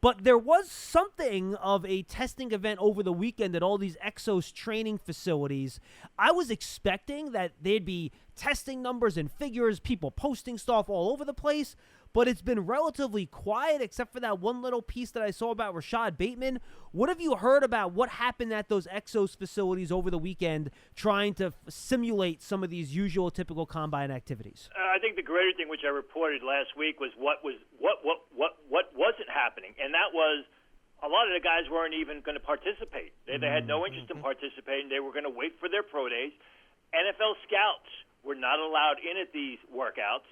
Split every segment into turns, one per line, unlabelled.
But there was something of a testing event over the weekend at all these Exos training facilities. I was expecting that there'd be testing numbers and figures, people posting stuff all over the place, but it's been relatively quiet except for that one little piece that I saw about Rashad Bateman. What have you heard about what happened at those Exos facilities over the weekend trying to simulate some of these usual typical combine activities?
I think the greater thing, which I reported last week, was what wasn't happening, and that was a lot of the guys weren't even going to participate. They had no interest in participating. They were going to wait for their pro days. NFL scouts were not allowed in at these workouts,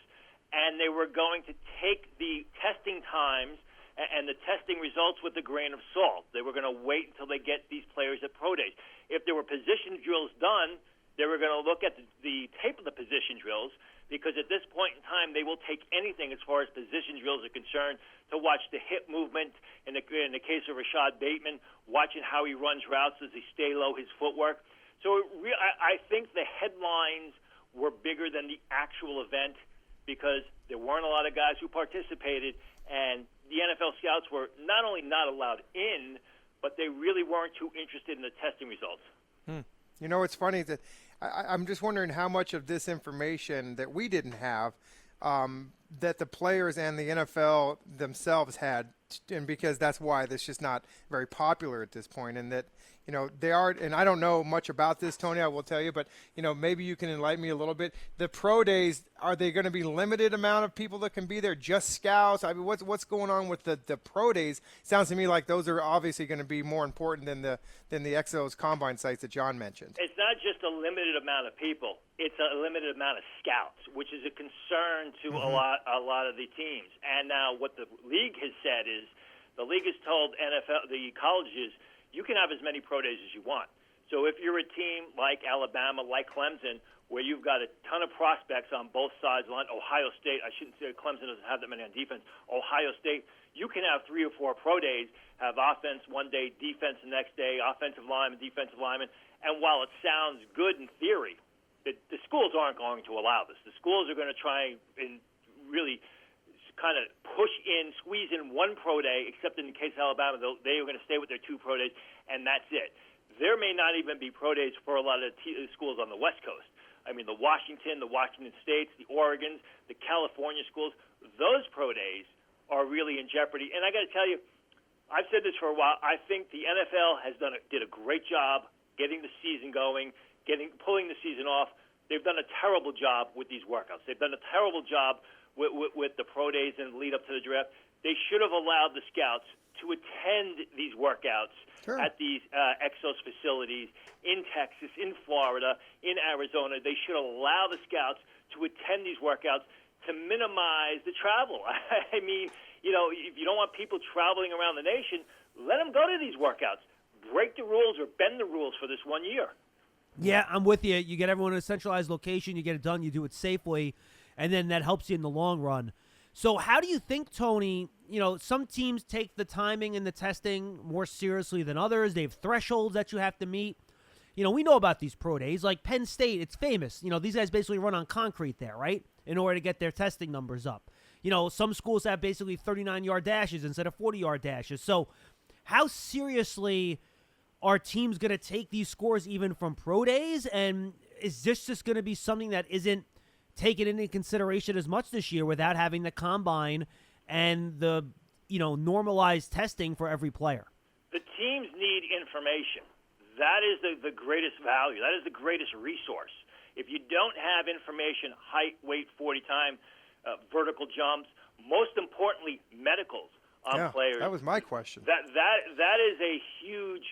and they were going to take the testing times and the testing results with a grain of salt. They were going to wait until they get these players at pro days. If there were position drills done, they were going to look at the tape of the position drills, because at this point in time, they will take anything as far as position drills are concerned to watch the hip movement. In the case of Rashad Bateman, watching how he runs routes as he stay low, his footwork. So I think the headlines were bigger than the actual event because there weren't a lot of guys who participated, and the NFL scouts were not only not allowed in, but they really weren't too interested in the testing results.
You know, it's funny that I'm just wondering how much of this information that we didn't have that the players and the NFL themselves had, and because that's why it's just not very popular at this point, and that, you know, they are, and I don't know much about this, Tony, I will tell you, but, you know, maybe you can enlighten me a little bit. The pro days, are they going to be limited amount of people that can be there, just scouts? I mean, what's going on with the pro days? Sounds to me like those are obviously going to be more important than the Exos combine sites that John mentioned.
It's not just a limited amount of people. It's a limited amount of scouts, which is a concern to a lot of the teams. And now what the league has said is the league has told the colleges, you can have as many pro days as you want. So if you're a team like Alabama, like Clemson, where you've got a ton of prospects on both sides of the line, Ohio State, I shouldn't say Clemson doesn't have that many on defense, Ohio State, you can have 3 or 4 pro days, have offense one day, defense the next day, offensive lineman, defensive lineman, and while it sounds good in theory, the schools aren't going to allow this. The schools are going to try and really kind of squeeze in 1 pro day, except in the case of Alabama, they are going to stay with their 2 pro days, and that's it. There may not even be pro days for a lot of schools on the West Coast. I mean, the Washington States, the Oregons, the California schools, those pro days are really in jeopardy. And I got to tell you, I've said this for a while, I think the NFL did a great job getting the season going, pulling the season off. They've done a terrible job with these workouts. They've done a terrible job with the pro days and lead up to the draft. They should have allowed the scouts to attend these workouts at these Exos facilities in Texas, in Florida, in Arizona. They should allow the scouts to attend these workouts to minimize the travel. I mean, you know, if you don't want people traveling around the nation, let them go to these workouts. Break the rules or bend the rules for this 1 year.
Yeah, I'm with you. You get everyone in a centralized location, you get it done, you do it safely, and then that helps you in the long run. So how do you think, Tony, you know, some teams take the timing and the testing more seriously than others. They have thresholds that you have to meet. You know, we know about these pro days. Like Penn State, it's famous. You know, these guys basically run on concrete there, right, in order to get their testing numbers up. You know, some schools have basically 39-yard dashes instead of 40-yard dashes. So how seriously are teams going to take these scores even from pro days? And is this just going to be something that isn't taken into consideration as much this year without having the combine and the, you know, normalized testing for every player?
The teams need information. That is the greatest value. That is the greatest resource. If you don't have information, height, weight, 40 time, vertical jumps, most importantly, medicals on players.
That was my question.
That is a huge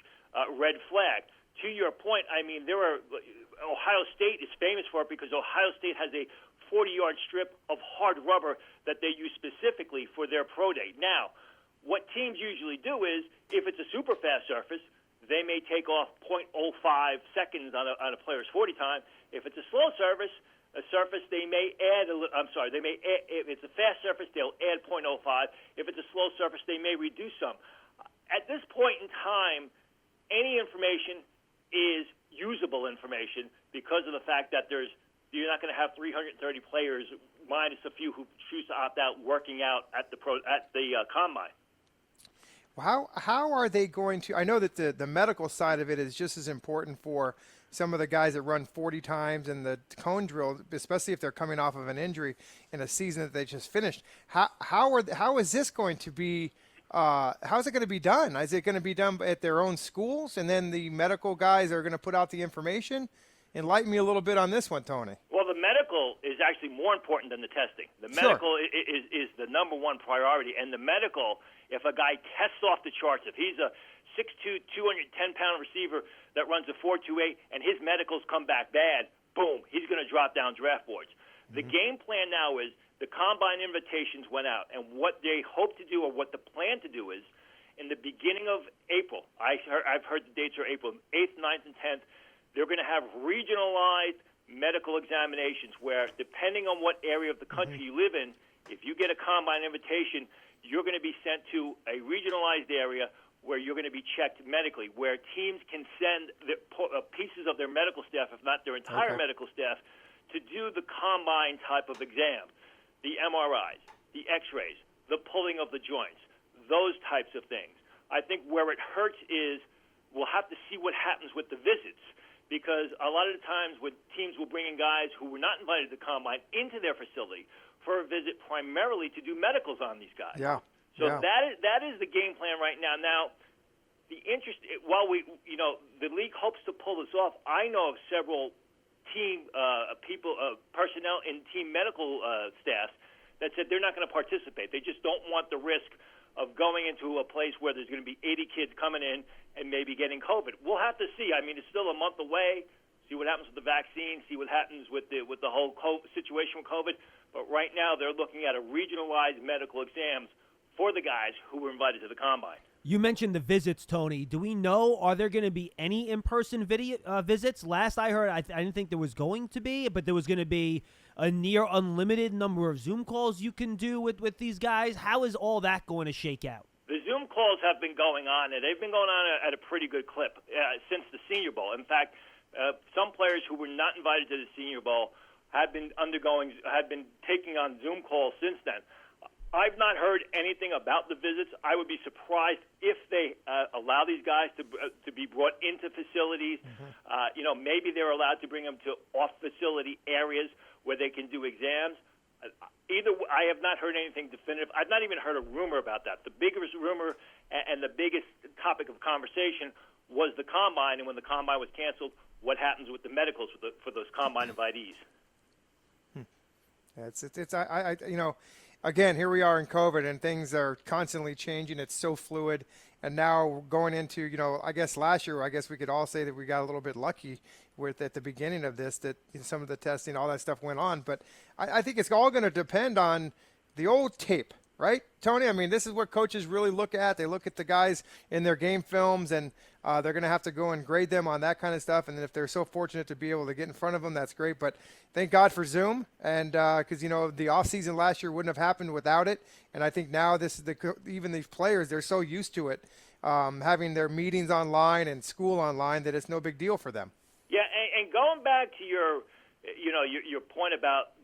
red flag. To your point, I mean, Ohio State is famous for it because Ohio State has a 40-yard strip of hard rubber that they use specifically for their pro day. Now, what teams usually do is, if it's a super fast surface, they may take off 0.05 seconds on a player's 40 time. If it's a slow surface, they may add if it's a fast surface, they'll add 0.05. If it's a slow surface, they may reduce some. At this point in time, any information is usable information because of the fact that you're not going to have 330 players minus a few who choose to opt out working out at the combine.
How are they going to? I know that the medical side of it is just as important for some of the guys that run 40 times in the cone drill, especially if they're coming off of an injury in a season that they just finished. How is this going to be? How's it going to be done? Is it going to be done at their own schools, and then the medical guys are going to put out the information? Enlighten me a little bit on this one, Tony.
Well, the medical is actually more important than the testing. The medical is the number one priority, and the medical, if a guy tests off the charts, if he's a 6'2", 210-pound receiver that runs a 4.28 and his medicals come back bad, boom, he's going to drop down draft boards. The game plan now is the combine invitations went out, and what they hope to do, or what the plan to do, is in the beginning of April. I've heard the dates are April 8th, 9th, and 10th. They're going to have regionalized medical examinations where, depending on what area of the country you live in, if you get a combine invitation, you're going to be sent to a regionalized area where you're going to be checked medically, where teams can send pieces of their medical staff, if not their entire medical staff, to do the combine type of exam, the MRIs, the X-rays, the pulling of the joints, those types of things. I think where it hurts is we'll have to see what happens with the visits, because a lot of the times when teams will bring in guys who were not invited to the combine into their facility for a visit primarily to do medicals on these guys.
Yeah.
So that is the game plan right now. Now, the interest, while the league hopes to pull this off, I know of several team personnel in team medical staffs that said they're not going to participate. They just don't want the risk of going into a place where there's going to be 80 kids coming in and maybe getting COVID. We'll have to see. I mean, it's still a month away. See what happens with the vaccine. See what happens with the whole situation with COVID. But right now, they're looking at a regionalized medical exams for the guys who were invited to the combine.
You mentioned the visits, Tony. Do we know, are there going to be any in-person visits? Last I heard, I didn't think there was going to be, but there was going to be a near unlimited number of Zoom calls you can do with these guys. How is all that going to shake out?
The Zoom calls have been going on, and they've been going on at a pretty good clip since the Senior Bowl. In fact, some players who were not invited to the Senior Bowl had been taking on Zoom calls since then. I've not heard anything about the visits. I would be surprised if they allow these guys to be brought into facilities. Maybe they're allowed to bring them to off-facility areas where they can do exams. I have not heard anything definitive. I've not even heard a rumor about that. The biggest rumor and the biggest topic of conversation was the combine, and when the combine was canceled, what happens with the medicals for those combine invitees?
Again, here we are in COVID, and things are constantly changing. It's so fluid. And now going into, I guess last year, I guess we could all say that we got a little bit lucky with at the beginning of this, that some of the testing, all that stuff went on. But I think it's all going to depend on the old tape, right, Tony? I mean, this is what coaches really look at. They look at the guys in their game films, and they're going to have to go and grade them on that kind of stuff. And then if they're so fortunate to be able to get in front of them, that's great. But thank God for Zoom, and because, the offseason last year wouldn't have happened without it. And I think now even these players, they're so used to it, having their meetings online and school online, that it's no big deal for them.
Yeah, and going back to your point about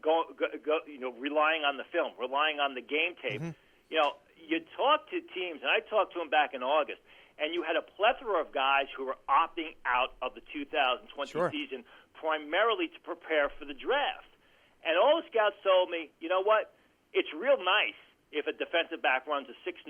relying on the film, relying on the game tape. You talk to teams, and I talked to them back in August, and you had a plethora of guys who were opting out of the 2020 season primarily to prepare for the draft. And all the scouts told me, you know what? It's real nice if a defensive back runs a 6'9"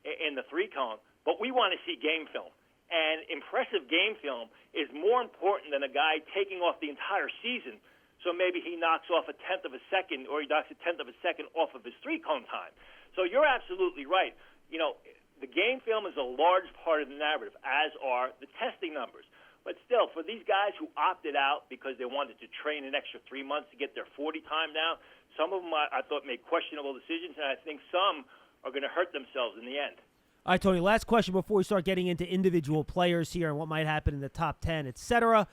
in the three-cone, but we want to see game film. And impressive game film is more important than a guy taking off the entire season. So maybe he knocks off a tenth of a second, or he knocks a tenth of a second off of his three-cone time. So you're absolutely right. The game film is a large part of the narrative, as are the testing numbers. But still, for these guys who opted out because they wanted to train an extra 3 months to get their 40 time down, some of them I thought made questionable decisions, and I think some are going to hurt themselves in the end.
All right, Tony, last question before we start getting into individual players here and what might happen in the top 10, et cetera.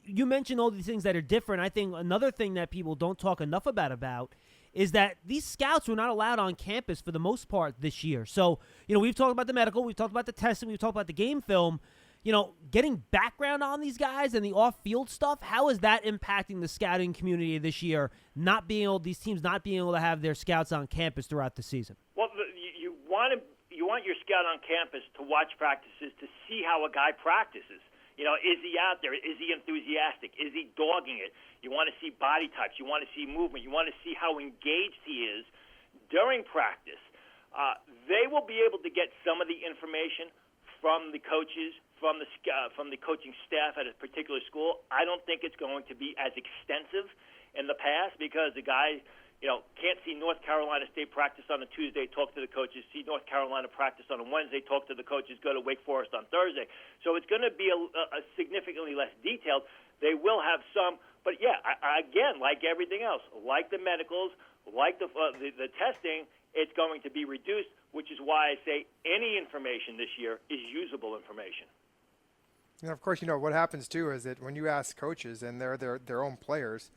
You mentioned all these things that are different. I think another thing that people don't talk enough about is that these scouts were not allowed on campus for the most part this year. So, we've talked about the medical, we've talked about the testing, we've talked about the game film. Getting background on these guys and the off-field stuff, how is that impacting the scouting community this year, these teams not being able to have their scouts on campus throughout the season?
Well, you you want your scout on campus to watch practices to see how a guy practices. Is he out there? Is he enthusiastic? Is he dogging it? You want to see body types. You want to see movement. You want to see how engaged he is during practice. They will be able to get some of the information from the coaches, from the coaching staff at a particular school. I don't think it's going to be as extensive in the past because the guy, can't see North Carolina State practice on a Tuesday, talk to the coaches, see North Carolina practice on a Wednesday, talk to the coaches, go to Wake Forest on Thursday. So it's going to be a significantly less detailed. They will have some, but yeah, again, like everything else, like the medicals, like the testing, it's going to be reduced, which is why I say any information this year is usable information.
Of course, what happens too is that when you ask coaches and they're their own players,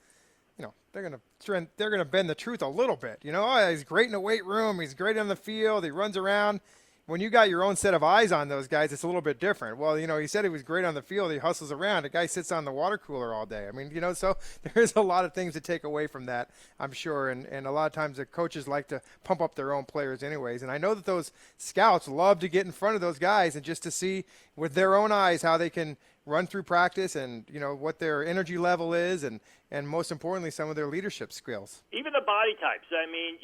they're gonna bend the truth a little bit. Oh, he's great in the weight room. He's great on the field. He runs around. When you got your own set of eyes on those guys, it's a little bit different. Well, he said he was great on the field. He hustles around. The guy sits on the water cooler all day. I mean, so there's a lot of things to take away from that, I'm sure. And a lot of times the coaches like to pump up their own players anyways. And I know that those scouts love to get in front of those guys and just to see with their own eyes how they can run through practice and, what their energy level is and most importantly, some of their leadership skills.
Even the body types. I mean,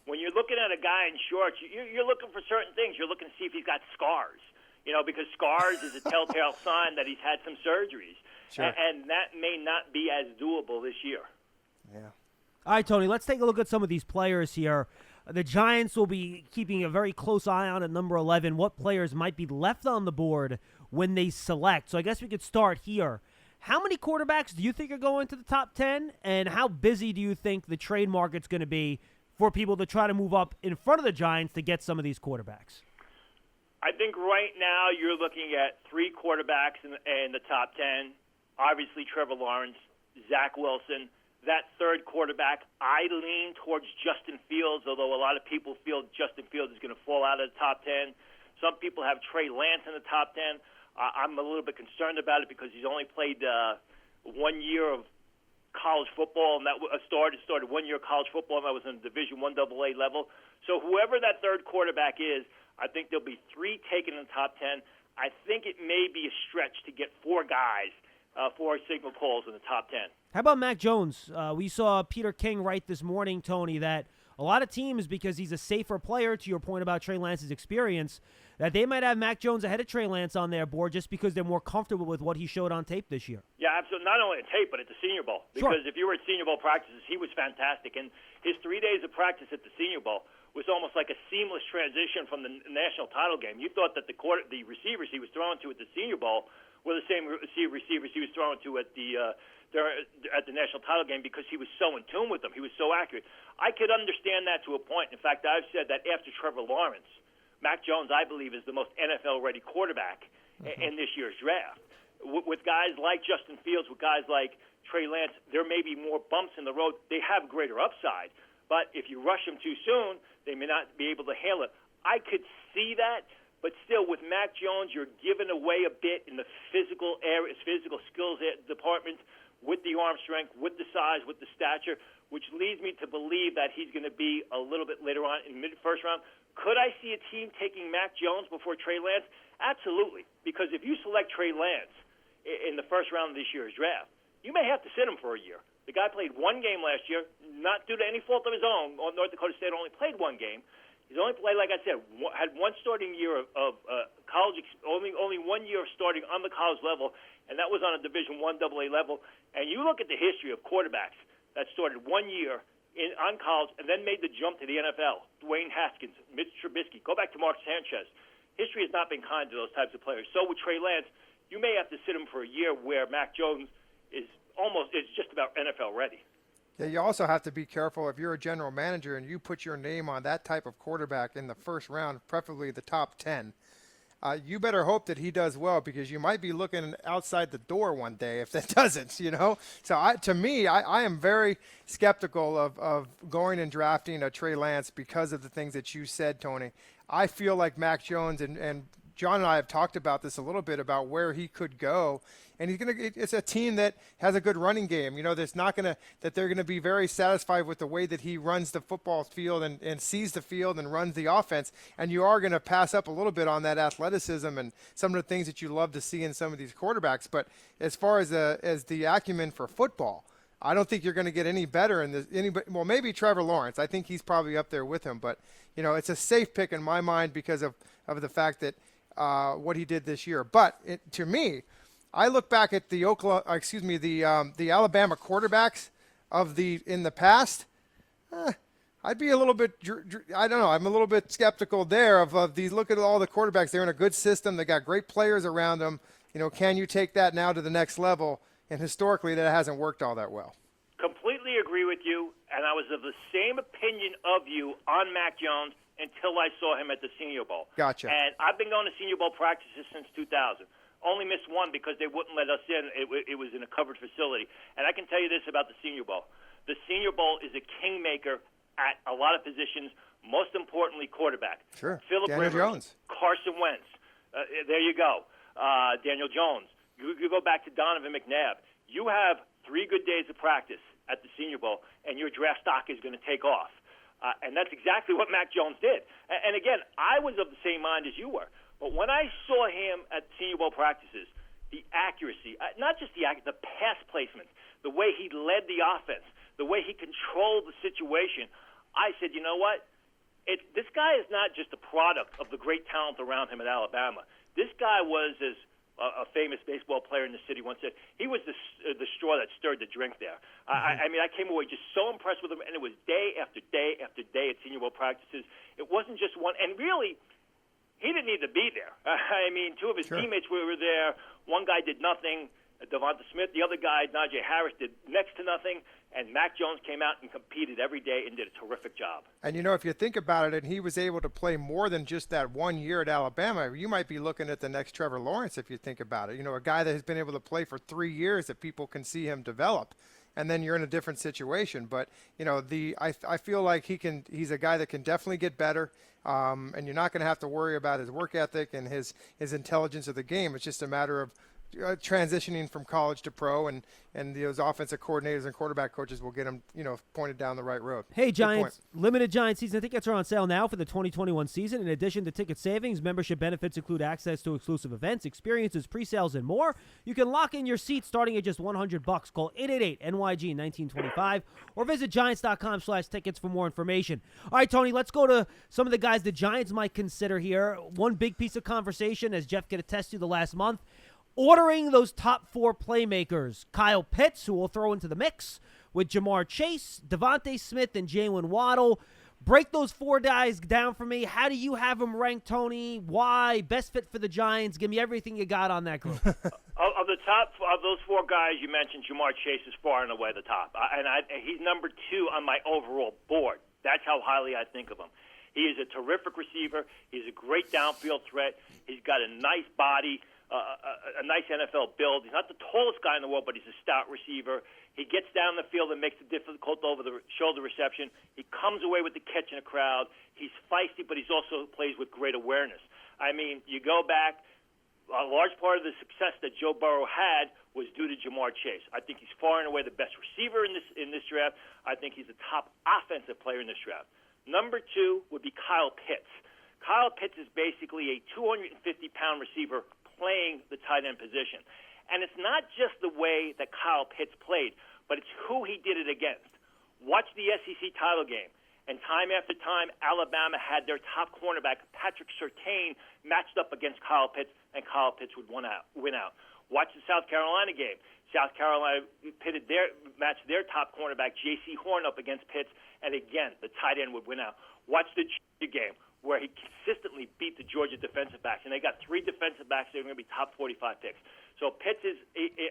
when you're looking at a guy in shorts, you're looking for certain things. You're looking to see if he's got scars, because scars is a telltale sign that he's had some surgeries.
Sure.
And that may not be as doable this year.
Yeah.
All right, Tony, let's take a look at some of these players here. The Giants will be keeping a very close eye on at number 11 what players might be left on the board when they select. So I guess we could start here. How many quarterbacks do you think are going to the top 10, and how busy do you think the trade market's going to be for people to try to move up in front of the Giants to get some of these quarterbacks?
I think right now you're looking at 3 quarterbacks in the top 10. Obviously, Trevor Lawrence, Zach Wilson. That third quarterback, I lean towards Justin Fields, although a lot of people feel Justin Fields is going to fall out of the top 10. Some people have Trey Lance in the top 10. I'm a little bit concerned about it because he's only played 1 year of college football, and that started 1 year of college football, and that was in the Division I AA level. So whoever that third quarterback is, I think there'll be 3 taken in the top 10. I think it may be a stretch to get 4 guys, 4 signal calls in the top 10.
How about Mac Jones? We saw Peter King write this morning, Tony, that a lot of teams, because he's a safer player, to your point about Trey Lance's experience, that they might have Mac Jones ahead of Trey Lance on their board just because they're more comfortable with what he showed on tape this year.
Yeah, absolutely. Not only at tape, but at the Senior Bowl. Because if you were at Senior Bowl practices, he was fantastic. And his 3 days of practice at the Senior Bowl was almost like a seamless transition from the national title game. You thought that the receivers he was throwing to at the Senior Bowl were the same receivers he was throwing to at the national title game because he was so in tune with them. He was so accurate. I could understand that to a point. In fact, I've said that after Trevor Lawrence, Mac Jones, I believe, is the most NFL-ready quarterback in this year's draft. With guys like Justin Fields, with guys like Trey Lance, there may be more bumps in the road. They have greater upside. But if you rush them too soon, they may not be able to handle it. I could see that. But still, with Mac Jones, you're giving away a bit in the physical areas, physical skills department, with the arm strength, with the size, with the stature, which leads me to believe that he's going to be a little bit later on in mid-first round. Could I see a team taking Mac Jones before Trey Lance? Absolutely, because if you select Trey Lance in the first round of this year's draft, you may have to sit him for a year. The guy played 1 game last year, not due to any fault of his own. North Dakota State only played 1 game. He's only played, like I said, had 1 starting year of college, only 1 year of starting on the college level, and that was on a Division I AA level. And you look at the history of quarterbacks that started 1 year on college and then made the jump to the NFL. Dwayne Haskins, Mitch Trubisky, go back to Mark Sanchez. History has not been kind to those types of players. So with Trey Lance, you may have to sit him for a year where Mac Jones is just about NFL ready.
Yeah, you also have to be careful if you're a general manager and you put your name on that type of quarterback in the first round, preferably the top 10. You better hope that he does well because you might be looking outside the door one day if that doesn't, So I am very skeptical of going and drafting a Trey Lance because of the things that you said, Tony. I feel like Mac Jones and John and I have talked about this a little bit about where he could go. And it's a team that has a good running game. You know, they're going to be very satisfied with the way that he runs the football field and sees the field and runs the offense. And you are going to pass up a little bit on that athleticism and some of the things that you love to see in some of these quarterbacks. But as far as the acumen for football, I don't think you're going to get any better in this. Well, maybe Trevor Lawrence. I think he's probably up there with him. But, you know, it's a safe pick in my mind because of the fact that what he did this year. But to me, I look back at the Alabama quarterbacks in the past. I'd be a little bit, I don't know. I'm a little bit skeptical there of these. Look at all the quarterbacks. They're in a good system. They got great players around them. You know, can you take that now to the next level? And historically, that hasn't worked all that well.
Completely agree with you, and I was of the same opinion of you on Mac Jones until I saw him at the Senior Bowl.
Gotcha.
And I've been going to Senior Bowl practices since 2000. Only missed one because they wouldn't let us in. It was in a covered facility. And I can tell you this about the Senior Bowl. The Senior Bowl is a kingmaker at a lot of positions, most importantly quarterback.
Sure.
Phillip
Daniel
Rivers,
Jones.
Carson Wentz. There you go. Daniel Jones. You go back to Donovan McNabb. You have 3 good days of practice at the Senior Bowl, and your draft stock is going to take off. And that's exactly what Mac Jones did. And again, I was of the same mind as you were. But when I saw him at Senior Bowl practices, the accuracy, not just the pass placement, the way he led the offense, the way he controlled the situation, I said, you know what? This guy is not just a product of the great talent around him at Alabama. This guy was, as a famous baseball player in the city once said, he was the straw that stirred the drink there. I mean, I came away just so impressed with him, and it was day after day after day at Senior Bowl practices. It wasn't just one, and really, he didn't need to be there. I mean, 2 of his teammates were there. One guy did nothing, Devonta Smith. The other guy, Najee Harris, did next to nothing. And Mac Jones came out and competed every day and did a terrific job.
And, you know, if you think about it, and he was able to play more than just that 1 year at Alabama, you might be looking at the next Trevor Lawrence if you think about it. You know, a guy that has been able to play for 3 years that people can see him develop. And then you're in a different situation. But, you know, I feel like he's a guy that can definitely get better. And you're not going to have to worry about his work ethic and his intelligence of the game. It's just a matter of transitioning from college to pro, and those offensive coordinators and quarterback coaches will get them, you know, pointed down the right road.
Hey, Giants, limited Giants season tickets are on sale now for the 2021 season. In addition to ticket savings, membership benefits include access to exclusive events, experiences, pre-sales, and more. You can lock in your seats starting at just $100. Call 888-NYG-1925 or visit Giants.com/tickets for more information. All right, Tony, let's go to some of the guys the Giants might consider here. One big piece of conversation, as Jeff could attest to the last month, ordering those top 4 playmakers. Kyle Pitts, who will throw into the mix, with Jamar Chase, Devontae Smith, and Jalen Waddle. Break those 4 guys down for me. How do you have them ranked, Tony? Why? Best fit for the Giants? Give me everything you got on that group.
Of the top of those 4 guys you mentioned, Jamar Chase is far and away the top. He's number 2 on my overall board. That's how highly I think of him. He is a terrific receiver. He's a great downfield threat. He's got a nice body. A nice NFL build. He's not the tallest guy in the world, but he's a stout receiver. He gets down the field and makes it difficult over the shoulder reception. He comes away with the catch in a crowd. He's feisty, but he's also plays with great awareness. I mean, you go back, a large part of the success that Joe Burrow had was due to Jamar Chase. I think he's far and away the best receiver in this draft. I think he's the top offensive player in this draft. Number 2 would be Kyle Pitts. Kyle Pitts is basically a 250-pound receiver playing the tight end position. And it's not just the way that Kyle Pitts played, but it's who he did it against. Watch the SEC title game, and time after time, Alabama had their top cornerback, Patrick Surtain, matched up against Kyle Pitts, and Kyle Pitts would win out. Watch the South Carolina game. South Carolina matched their top cornerback, J.C. Horn, up against Pitts, and again, the tight end would win out. Watch the Georgia game, where he consistently beat the Georgia defensive backs, and they got 3 defensive backs that are going to be top 45 picks. So Pitts is,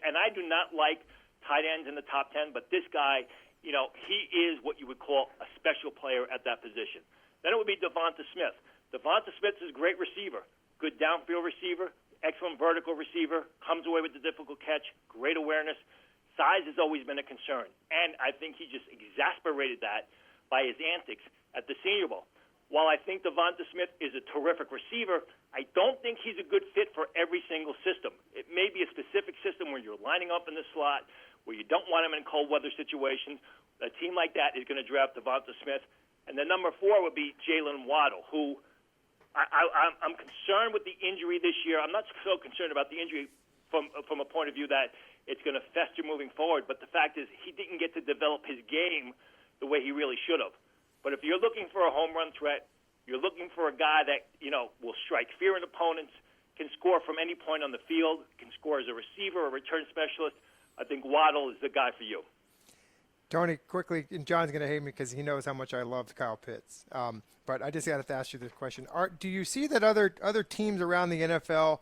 and I do not like tight ends in the top 10, but this guy, you know, he is what you would call a special player at that position. Then it would be Devonta Smith. Devonta Smith is a great receiver, good downfield receiver, excellent vertical receiver, comes away with the difficult catch, great awareness. Size has always been a concern, and I think he just exasperated that by his antics at the Senior Bowl. while I think Devonta Smith is a terrific receiver, I don't think he's a good fit for every single system. It may be a specific system where you're lining up in the slot, where you don't want him in cold weather situations. A team like that is going to draft Devonta Smith. And then number 4 would be Jalen Waddle, who I'm concerned with the injury this year. I'm not so concerned about the injury from a point of view that it's going to fester moving forward, but the fact is he didn't get to develop his game the way he really should have. But if you're looking for a home run threat, you're looking for a guy that, will strike fear in opponents, can score from any point on the field, can score as a receiver or return specialist, I think Waddle is the guy for you.
Tony, quickly, and John's going to hate me because he knows how much I love Kyle Pitts. But I just got to ask you this question. Do you see that other teams around the NFL,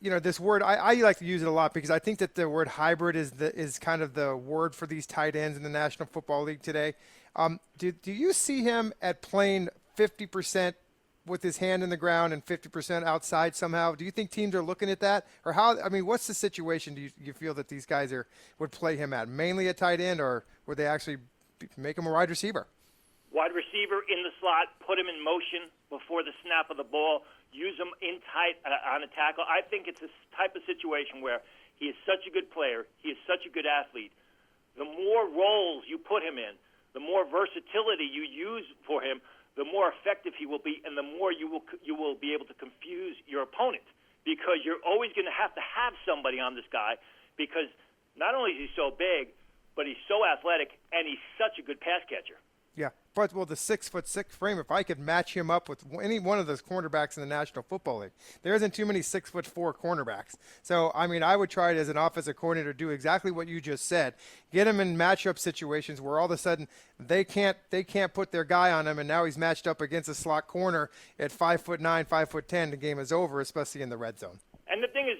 this word, I like to use it a lot because I think that the word hybrid is kind of the word for these tight ends in the National Football League today. Do you see him at playing 50% with his hand in the ground and 50% outside somehow? Do you think teams are looking at that? Or what's the situation do you feel that these guys would play him at? Mainly a tight end, or would they actually make him a wide receiver?
Wide receiver in the slot, put him in motion before the snap of the ball, use him in tight on a tackle. I think it's this type of situation where he is such a good player, he is such a good athlete. The more roles you put him in, the more versatility you use for him, the more effective he will be, and the more you will be able to confuse your opponent, because you're always going to have somebody on this guy, because not only is he so big, but he's so athletic, and he's such a good pass catcher.
Yeah, but the 6'6" frame, if I could match him up with any one of those cornerbacks in the National Football League, there isn't too many 6'4" cornerbacks. So, I would try it as an offensive coordinator to do exactly what you just said. Get him in matchup situations where all of a sudden they can't put their guy on him, and now he's matched up against a slot corner at 5'9", 5'10". The game is over, especially in the red zone.
And the thing is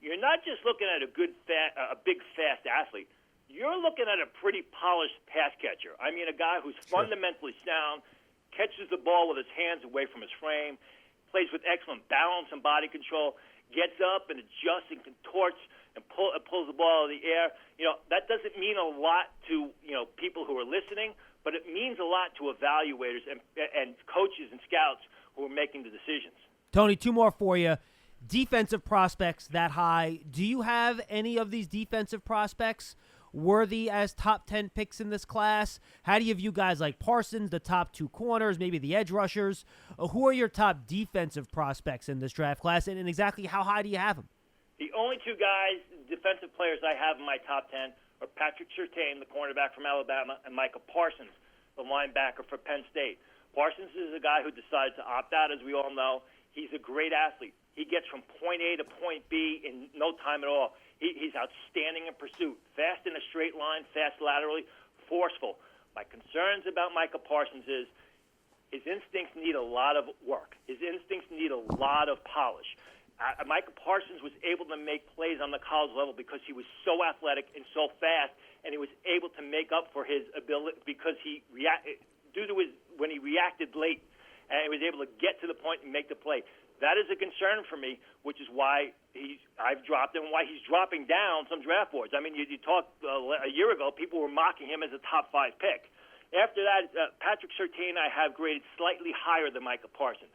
you're not just looking at a big, fast athlete. You're looking at a pretty polished pass catcher. I mean, a guy who's fundamentally sound, catches the ball with his hands away from his frame, plays with excellent balance and body control, gets up and adjusts and contorts and pulls the ball out of the air. That doesn't mean a lot to, people who are listening, but it means a lot to evaluators and coaches and scouts who are making the decisions.
Tony, 2 more for you. Defensive prospects that high. Do you have any of these defensive prospects worthy as top 10 picks in this class? How do you view guys like Parsons, the top 2 corners, maybe the edge rushers? Who are your top defensive prospects in this draft class, and exactly how high do you have them?
The only 2 guys, defensive players I have in my top 10 are Patrick Surtain, the cornerback from Alabama, and Micah Parsons, the linebacker for Penn State. Parsons is a guy who decided to opt out, as we all know. He's a great athlete. He gets from point A to point B in no time at all. He's outstanding in pursuit, fast in a straight line, fast laterally, forceful. My concerns about Micah Parsons is his instincts need a lot of work. His instincts need a lot of polish. Micah Parsons was able to make plays on the college level because he was so athletic and so fast, and he was able to make up for his ability because when he reacted late, and he was able to get to the point and make the play. That is a concern for me, which is why I've dropped him, why he's dropping down some draft boards. I mean, you talked a year ago, people were mocking him as a top 5 pick. After that, Patrick Surtain I have graded slightly higher than Micah Parsons.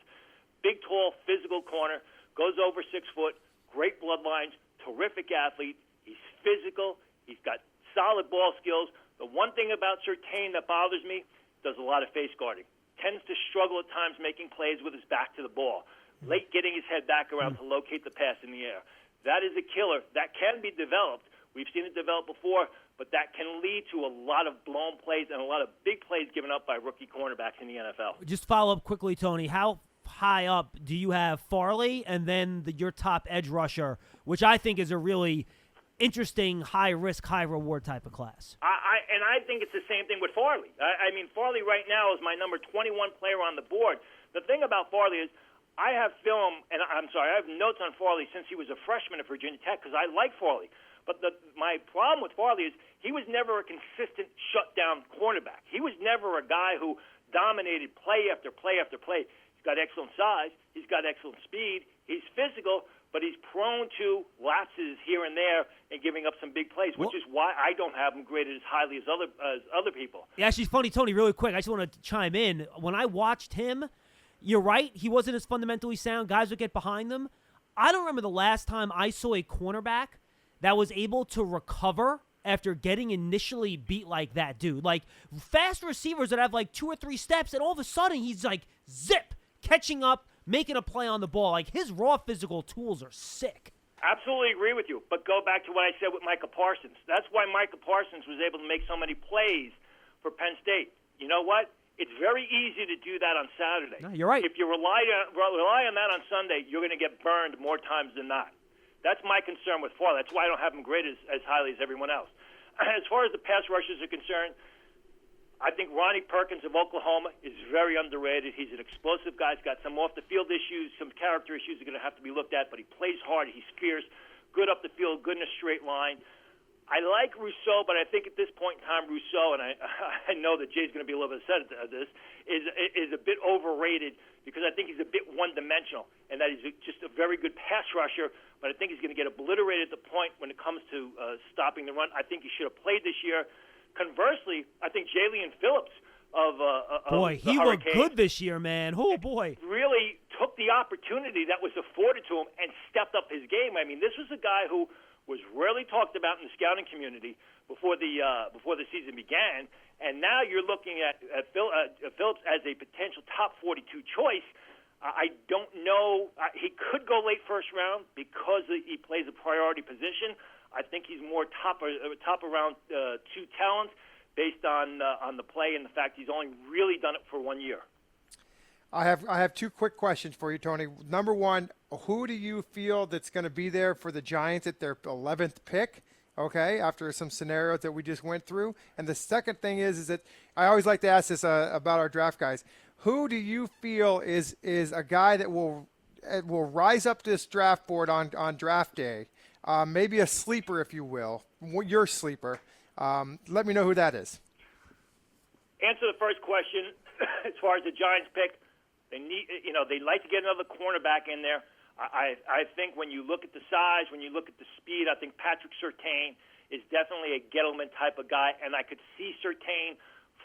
Big, tall, physical corner, goes over 6 foot, great bloodlines, terrific athlete. He's physical. He's got solid ball skills. The one thing about Surtain that bothers me, does a lot of face guarding. Tends to struggle at times making plays with his back to the ball. Late getting his head back around to locate the pass in the air. That is a killer. That can be developed. We've seen it develop before, but that can lead to a lot of blown plays and a lot of big plays given up by rookie cornerbacks in the NFL.
Just follow up quickly, Tony. How high up do you have Farley and then your top edge rusher, which I think is a really interesting high-risk, high-reward type of class?
I think it's the same thing with Farley. I mean, Farley right now is my number 21 player on the board. The thing about Farley is I have I have notes on Farley since he was a freshman at Virginia Tech because I like Farley. But my problem with Farley is he was never a consistent shutdown cornerback. He was never a guy who dominated play after play after play. He's got excellent size. He's got excellent speed. He's physical, but he's prone to lapses here and there and giving up some big plays, which is why I don't have him graded as highly as other people.
Yeah, actually, funny, Tony, really quick. I just want to chime in. When I watched him, you're right. He wasn't as fundamentally sound. Guys would get behind them. I don't remember the last time I saw a cornerback that was able to recover after getting initially beat like that, dude. Like, fast receivers that have like 2 or 3 steps, and all of a sudden he's like, zip, catching up, making a play on the ball. Like, his raw physical tools are sick.
Absolutely agree with you, but go back to what I said with Micah Parsons. That's why Micah Parsons was able to make so many plays for Penn State. You know what? It's very easy to do that on Saturday.
No, you're right.
If you rely on that on Sunday, you're going to get burned more times than not. That's my concern with Farley. That's why I don't have him graded as highly as everyone else. As far as the pass rushers are concerned, I think Ronnie Perkins of Oklahoma is very underrated. He's an explosive guy. He's got some off-the-field issues, some character issues are going to have to be looked at, but he plays hard. He's fierce, good up the field, good in a straight line. I like Rousseau, but I think at this point in time, Rousseau, and I know that Jay's going to be a little bit upset at this, is a bit overrated because I think he's a bit one-dimensional and that he's just a very good pass rusher, but I think he's going to get obliterated at the point when it comes to stopping the run. I think he should have played this year. Conversely, I think Jalen Phillips of
boy, he looked good this year, man. Oh, boy.
Really took the opportunity that was afforded to him and stepped up his game. I mean, this was a guy who was rarely talked about in the scouting community before the season began, and now you're looking at Phillips as a potential top 42 choice. I don't know. He could go late first round because he plays a priority position. I think he's more top around 2 talent based on the play and the fact he's only really done it for 1 year.
I have 2 quick questions for you, Tony. Number one, who do you feel that's going to be there for the Giants at their 11th pick? Okay, after some scenarios that we just went through. And the second thing is that I always like to ask this about our draft guys. Who do you feel is a guy that will rise up this draft board on draft day? Maybe a sleeper, if you will, your sleeper. Let me know who that is.
Answer the first question. As far as the Giants pick, they'd like to get another cornerback in there. I think when you look at the size, when you look at the speed, I think Patrick Surtain is definitely a Gettleman type of guy, and I could see Surtain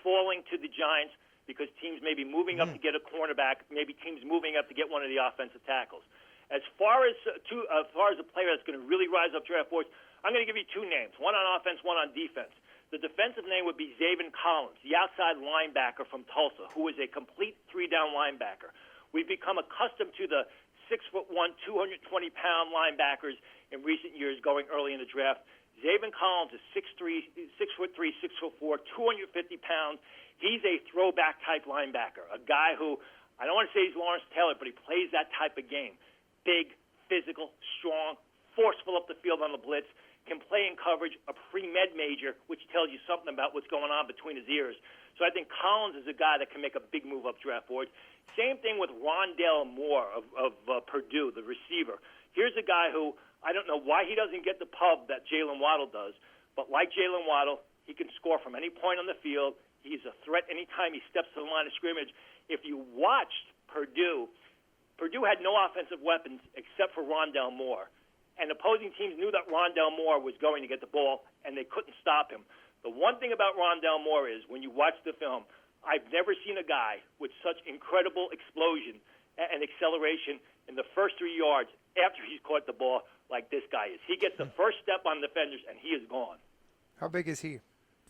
falling to the Giants because teams may be moving up to get a cornerback, maybe teams moving up to get one of the offensive tackles. As far as a player that's going to really rise up draft boards, I'm going to give you 2 names, one on offense, one on defense. The defensive name would be Zaven Collins, the outside linebacker from Tulsa, who is a complete 3-down linebacker. We've become accustomed to the 6'1", 220-pound linebackers in recent years going early in the draft. Zaven Collins is 6'3", 6'4", 250 pounds. He's a throwback type linebacker, a guy who, I don't want to say he's Lawrence Taylor, but he plays that type of game. Big, physical, strong, forceful up the field on the blitz, can play in coverage, a pre-med major, which tells you something about what's going on between his ears. So I think Collins is a guy that can make a big move up draft boards. Same thing with Rondale Moore of Purdue, the receiver. Here's a guy who I don't know why he doesn't get the pub that Jalen Waddle does, but like Jalen Waddle, he can score from any point on the field. He's a threat anytime he steps to the line of scrimmage. If you watched Purdue had no offensive weapons except for Rondale Moore. And opposing teams knew that Rondale Moore was going to get the ball, and they couldn't stop him. The one thing about Rondale Moore is when you watch the film, I've never seen a guy with such incredible explosion and acceleration in the first 3 yards after he's caught the ball like this guy is. He gets the first step on defenders, and he is gone.
How big is he?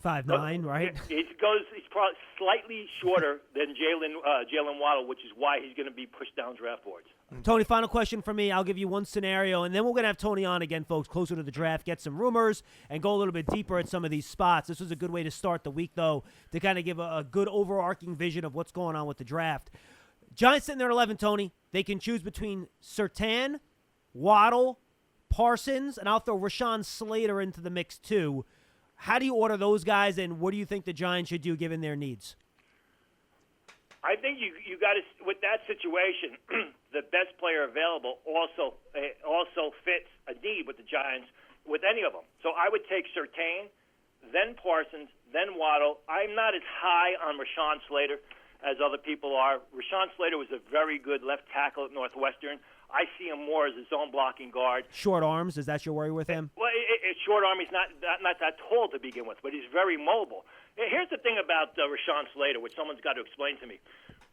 5'9", right?
He's probably slightly shorter than Jalen Waddle, which is why he's going to be pushed down draft boards.
Tony, final question for me. I'll give you one scenario, and then we're going to have Tony on again, folks, closer to the draft, get some rumors, and go a little bit deeper at some of these spots. This was a good way to start the week, though, to kind of give a good overarching vision of what's going on with the draft. Giants sitting there at 11, Tony. They can choose between Surtain, Waddle, Parsons, and I'll throw Rashawn Slater into the mix, too. How do you order those guys, and what do you think the Giants should do given their needs?
I think you got to, with that situation, the best player available also fits a need with the Giants, with any of them. So I would take Surtain, then Parsons, then Waddle. I'm not as high on Rashawn Slater. as other people are. Rashawn Slater was a very good left tackle at Northwestern. I see him more as a zone blocking guard.
Short arms, is that your worry with him?
Well, short arm. He's not that tall to begin with, but he's very mobile. Here's the thing about Rashawn Slater, which someone's got to explain to me.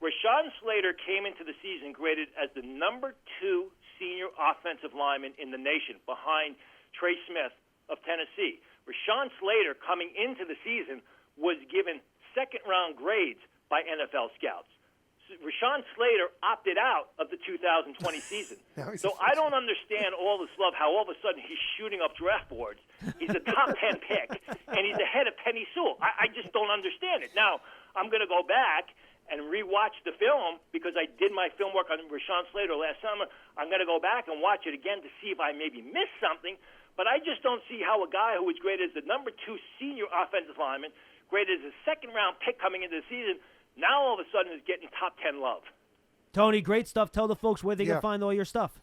Rashawn Slater came into the season graded as the number 2 senior offensive lineman in the nation, behind Trey Smith of Tennessee. Rashawn Slater, coming into the season, was given second-round grades by NFL scouts. Rashawn Slater opted out of the 2020 season. So I don't understand all this love, how all of a sudden he's shooting up draft boards. He's a top 10 pick, and he's ahead of Penny Sewell. I just don't understand it. Now, I'm going to go back and rewatch the film because I did my film work on Rashawn Slater last summer. I'm going to go back and watch it again to see if I maybe missed something. But I just don't see how a guy who was graded as the number 2 senior offensive lineman, graded as a second-round pick coming into the season, now all of a sudden is getting top 10 love.
Tony, great stuff. Tell the folks where they can find all your stuff.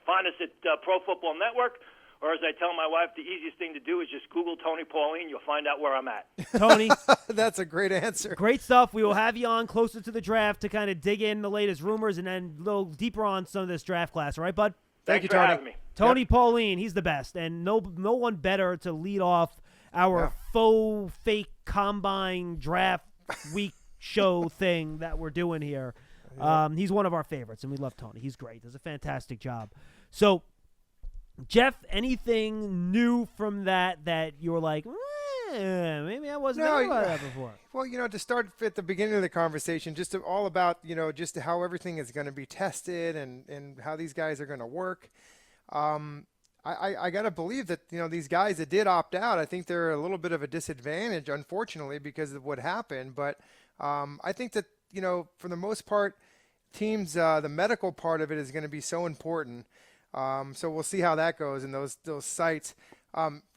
Find us at Pro Football Network, or as I tell my wife, the easiest thing to do is just Google Tony Pauline. You'll find out where I'm at.
Tony.
That's a great answer.
Great stuff. We will have you on closer to the draft to kind of dig in the latest rumors and then a little deeper on some of this draft class. All right, bud?
Thank you,
for
Tony.
having me.
Tony Pauline, he's the best. And no one better to lead off our faux, fake combine draft week show thing that we're doing here. He's one of our favorites, and we love Tony. He's great. Does a fantastic job. So, Jeff, anything new from that you're like, maybe I wasn't thinking about that before?
Well, to start at the beginning of the conversation, just all about, just how everything is going to be tested and how these guys are going to work. I got to believe that, these guys that did opt out, I think they're a little bit of a disadvantage, unfortunately, because of what happened. But I think that, for the most part, teams, the medical part of it is going to be so important. So we'll see how that goes in those sites.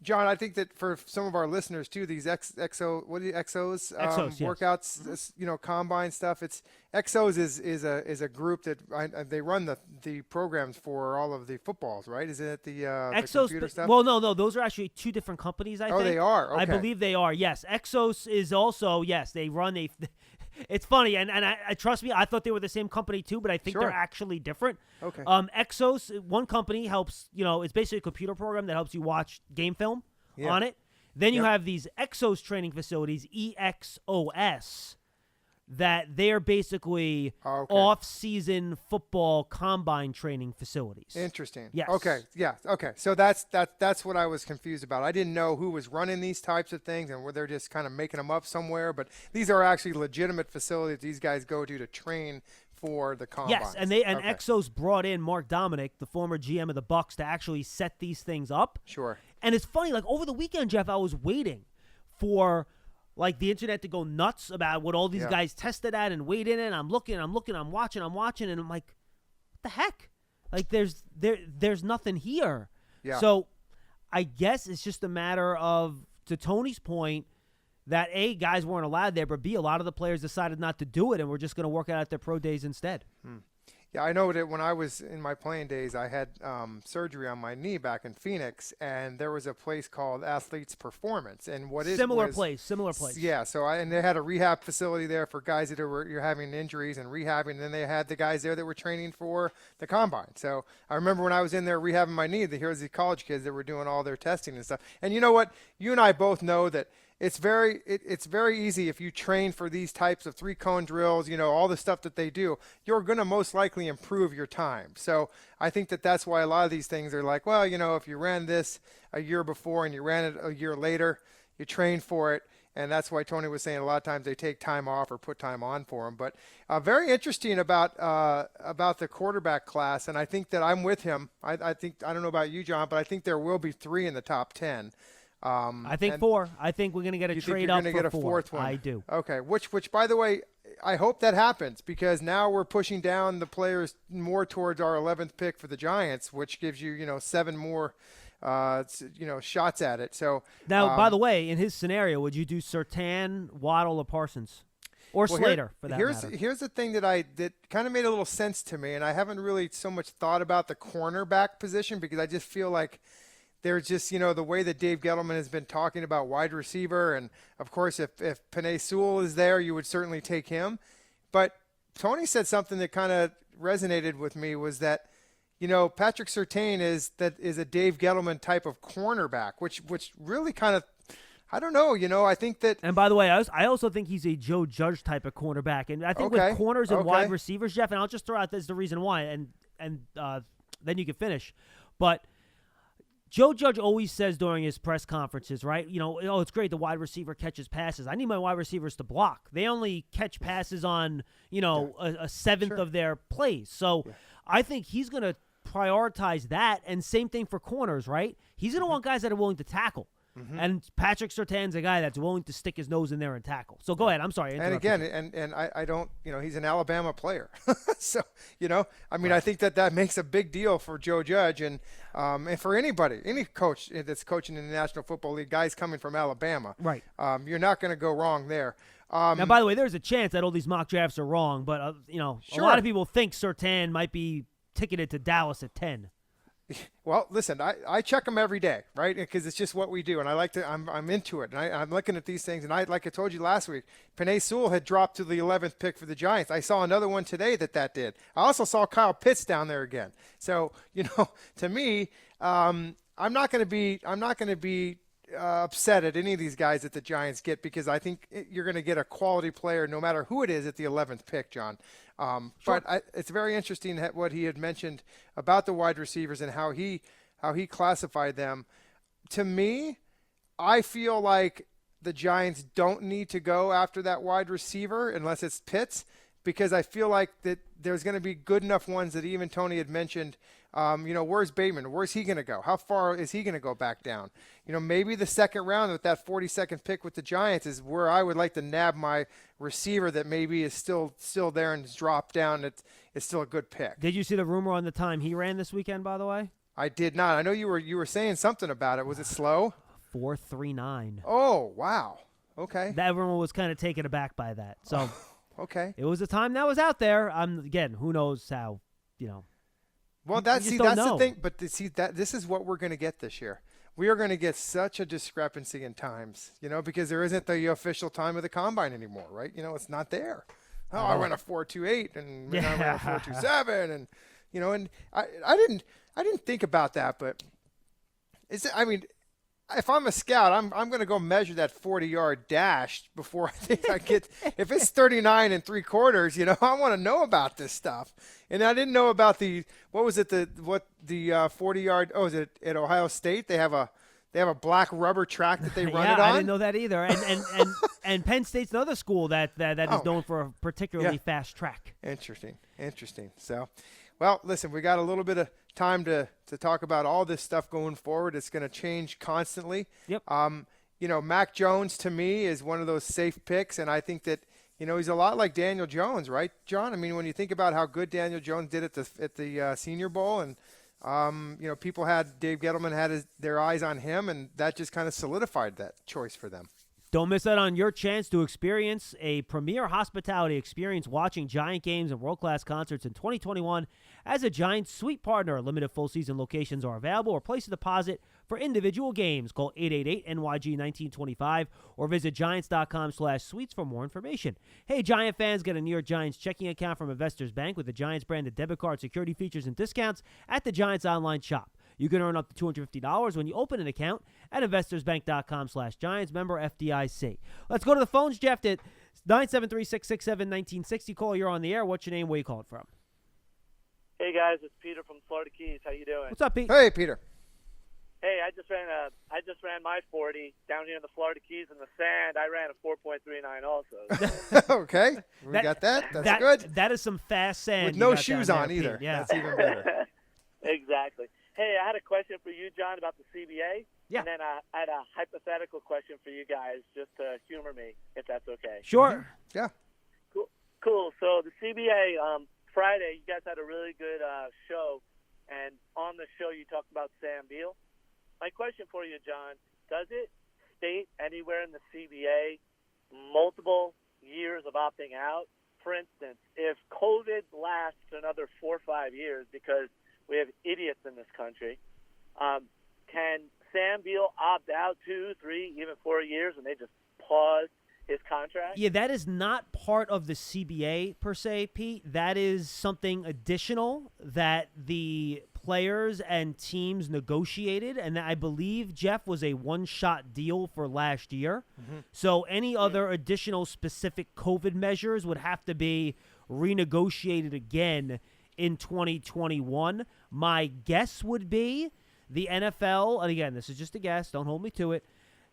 John, I think that for some of our listeners too, these exos,
Exos,
workouts, combine stuff. It's Exos is a group that they run the programs for all of the footballs, right? Is it the
Exos?
The computer stuff?
Well, no, those are actually 2 different companies. I think.
They are. Okay.
I believe they are. Yes, Exos is also they run a. It's funny, and I trust me, I thought they were the same company too, but I think they're actually different.
Okay.
Exos, one company helps, it's basically a computer program that helps you watch game film on it. Then you have these Exos training facilities, EXOS, that they're basically off-season football combine training facilities.
Interesting.
Yes.
Okay. Yeah. Okay. So that's what I was confused about. I didn't know who was running these types of things and were they just kind of making them up somewhere. But these are actually legitimate facilities these guys go to train for the combine.
Yes, and Exos brought in Mark Dominic, the former GM of the Bucks, to actually set these things up.
Sure.
And it's funny, like over the weekend, Jeff, I was waiting for the internet to go nuts about what all these guys tested at and weighed in, and I'm looking, I'm watching, and I'm like, what the heck? Like there's nothing here.
Yeah.
So I guess it's just a matter of, to Tony's point, that A, guys weren't allowed there, but B, a lot of the players decided not to do it and were just going to work out at their pro days instead.
Yeah, I know that when I was in my playing days, I had surgery on my knee back in Phoenix, and there was a place called Athletes Performance. And
similar place.
Yeah, and they had a rehab facility there for guys that you're having injuries and rehabbing, and then they had the guys there that were training for the combine. So I remember when I was in there rehabbing my knee, here was the college kids that were doing all their testing and stuff. And you know what? You and I both know that it's very easy if you train for these types of 3-cone drills, all the stuff that they do, you're going to most likely improve your time. So I think that's why a lot of these things are like, well, if you ran this a year before and you ran it a year later, you trained for it. And that's why Tony was saying a lot of times they take time off or put time on for them. But very interesting about the quarterback class. And I think that I'm with him. I don't know about you, John, but I think there will be 3 in the top 10.
I think 4. I think we're going to get a trade up for 4.
Get a 4th one.
I do.
Okay, which by the way, I hope that happens because now we're pushing down the players more towards our 11th pick for the Giants, which gives you 7 more shots at it. So
now, by the way, in his scenario, would you do Surtain, Waddle, or Parsons? Or Slater, for that matter.
Here's the thing that kind of made a little sense to me, and I haven't really so much thought about the cornerback position because I just feel like there's just, the way that Dave Gettleman has been talking about wide receiver. And, of course, if Penei Sewell is there, you would certainly take him. But Tony said something that kind of resonated with me was that, Patrick Surtain is a Dave Gettleman type of cornerback, which really kind of, I don't know, I think that.
And by the way, I also think he's a Joe Judge type of cornerback. And I think with corners and wide receivers, Jeff, and I'll just throw out this is the reason why, and then you can finish. But Joe Judge always says during his press conferences, right, it's great the wide receiver catches passes. I need my wide receivers to block. They only catch passes on, a seventh of their plays. So I think he's going to prioritize that, and same thing for corners, right? He's going to want guys that are willing to tackle. And Patrick Surtain's a guy that's willing to stick his nose in there and tackle. So go ahead. I'm sorry.
And again, and I don't, he's an Alabama player. So, I think that makes a big deal for Joe Judge and for anybody, any coach that's coaching in the National Football League, guys coming from Alabama.
Right.
You're not going to go wrong there.
Now, by the way, there's a chance that all these mock drafts are wrong, but, a lot of people think Surtain might be ticketed to Dallas at 10.
Well, listen, I check them every day, right? Because it's just what we do, and I'm into it, and I'm looking at these things, and like I told you last week, Penei Sewell had dropped to the 11th pick for the Giants. I saw another one today that did. I also saw Kyle Pitts down there again. So, to me, I'm not going to be upset at any of these guys that the Giants get, because I think you're going to get a quality player no matter who it is at the 11th pick, John. But it's very interesting what he had mentioned about the wide receivers and how he classified them. To me, I feel like the Giants don't need to go after that wide receiver unless it's Pitts, because I feel like that there's going to be good enough ones that even Tony had mentioned. Where's Bateman? Where's he going to go? How far is he going to go back down? Maybe the second round with that 42nd pick with the Giants is where I would like to nab my receiver that maybe is still there and has dropped down. It's still a good pick.
Did you see the rumor on the time he ran this weekend, by the way?
I did not. I know you were saying something about it. Was it slow?
4.39.
Oh, wow. Okay.
Everyone was kind of taken aback by that. So
okay.
It was a time that was out there. Again, who knows how,
Well, that's the thing. But this is what we're going to get this year. We are going to get such a discrepancy in times, because there isn't the official time of the combine anymore, right? It's not there. Oh, I ran a 4.28 and I ran a 4.27, and and I didn't think about that, but if I'm a scout, I'm going to go measure that 40-yard dash before I think I get. If it's 39 3/4, I want to know about this stuff. And I didn't know about the 40-yard. Oh, is it at Ohio State? They have a black rubber track that they run it on.
I didn't know that either. And Penn State's another school that is known for a particularly fast track.
Interesting. So, well, listen, we got a little bit of time to talk about all this stuff going forward. It's going to change constantly.
Yep.
Mac Jones to me is one of those safe picks, and I think that he's a lot like Daniel Jones, right, John? I mean, when you think about how good Daniel Jones did at the Senior Bowl, and people Dave Gettleman had their eyes on him, and that just kind of solidified that choice for them.
Don't miss out on your chance to experience a premier hospitality experience watching Giant games and world-class concerts in 2021 as a Giant suite partner. Limited full-season locations are available, or place a deposit for individual games. Call 888-NYG-1925 or visit Giants.com/suites for more information. Hey, Giant fans, get a New York Giants checking account from Investors Bank with the Giants branded debit card security features and discounts at the Giants online shop. You can earn up to $250 when you open an account at investorsbank.com/Giants, member FDIC. Let's go to the phones, Jeff, at 973-667-1960. Call, you're on the air. What's your name? Where you calling from?
Hey, guys, it's Peter from Florida Keys. How you doing?
What's up, Pete?
Hey, Peter.
Hey, I just ran my 40 down here in the Florida Keys in the sand. I ran a 4.39 also.
Okay, we got that. That's good.
That is some fast sand.
With no shoes on either.
Pete. Yeah,
that's even better.
Exactly. Hey, I had a question for you, John, about the CBA.
Yeah.
And then I had a hypothetical question for you guys, just to humor me, if that's okay.
Sure.
Yeah.
Cool. So the CBA, Friday, you guys had a really good show. And on the show, you talked about Sam Beal. My question for you, John, does it state anywhere in the CBA multiple years of opting out? For instance, if COVID lasts another 4 or 5 years, because we have idiots in this country, can Sam Beal opt out 2, 3, even 4 years, and they just pause his contract?
Yeah, that is not part of the CBA per se, Pete. That is something additional that the players and teams negotiated, and I believe, Jeff, was a one-shot deal for last year. So any other additional specific COVID measures would have to be renegotiated again in 2021. My guess would be the NFL, and again, this is just a guess, don't hold me to it,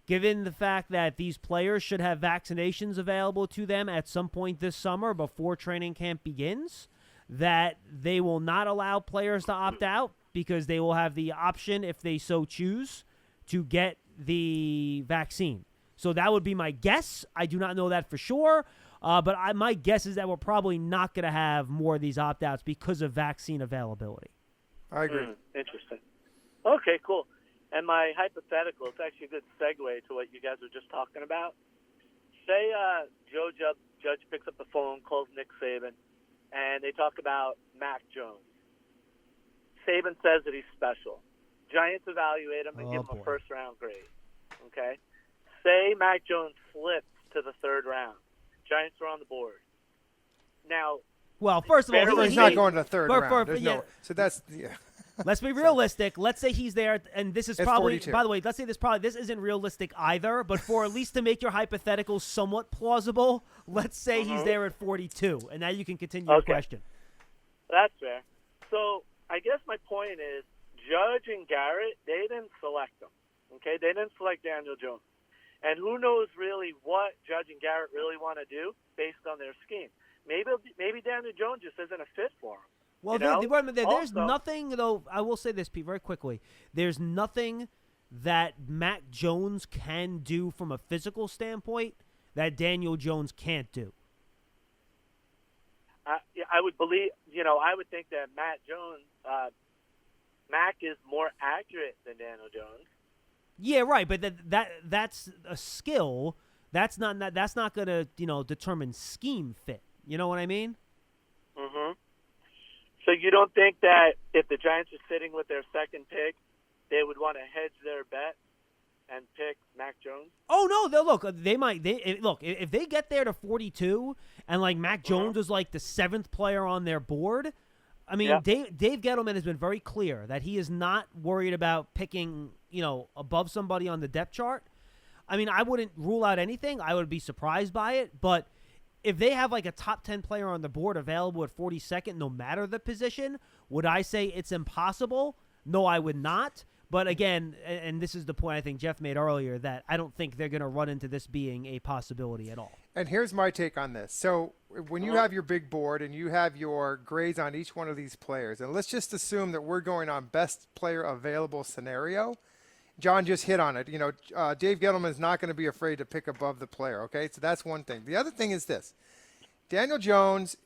given the fact that these players should have vaccinations available to them at some point this summer before training camp begins, that they will not allow players to opt out because they will have the option, if they so choose, to get the vaccine. So that would be my guess. I do not know that for sure, but my guess is that we're probably not going to have more of these opt-outs because of vaccine availability.
I agree.
Interesting. Okay, cool. And my hypothetical, it's actually a good segue to what you guys were just talking about. Say Joe Judge picks up the phone, calls Nick Saban, and they talk about Mac Jones. Saban says that he's special. Giants evaluate him and give him a first-round grade. Okay? Say Mac Jones slips to the third round. Giants are on the board. Now,
well, first of all,
he's not going to the third round. So that's
Let's be realistic. Let's say he's there, and this is probably,
42.
by the way, let's say this isn't realistic either, but for at least to make your hypothetical somewhat plausible, let's say he's there at 42, and now you can continue your question.
That's fair. So I guess my point is Judge and Garrett, they didn't select him. Okay? They didn't select Daniel Jones. And who knows really what Judge and Garrett really want to do based on their scheme. Maybe Daniel Jones just isn't a fit for him.
Well, there's nothing, though. I will say this, Pete, very quickly. There's nothing that Mac Jones can do from a physical standpoint that Daniel Jones can't do.
I would believe, I would think that Mac is more accurate than Daniel Jones.
Yeah, right, but that's a skill. That's not going to, determine scheme fit. You know what I mean?
Mm-hmm. So you don't think that if the Giants are sitting with their second pick, they would want to hedge their bet and pick Mac Jones?
Oh no! They might. If they get there to 42 and like Mac Jones is like the seventh player on their board. I mean, Dave Gettleman has been very clear that he is not worried about picking above somebody on the depth chart. I mean, I wouldn't rule out anything. I would be surprised by it, but if they have like a top 10 player on the board available at 42nd, no matter the position, would I say it's impossible? No, I would not. But again, and this is the point I think Jeff made earlier, that I don't think they're going to run into this being a possibility at all.
And here's my take on this. So when you have your big board and you have your grades on each one of these players, and let's just assume that we're going on best player available scenario. John just hit on it. Dave Gettleman is not going to be afraid to pick above the player, okay? So that's one thing. The other thing is this. Daniel Jones,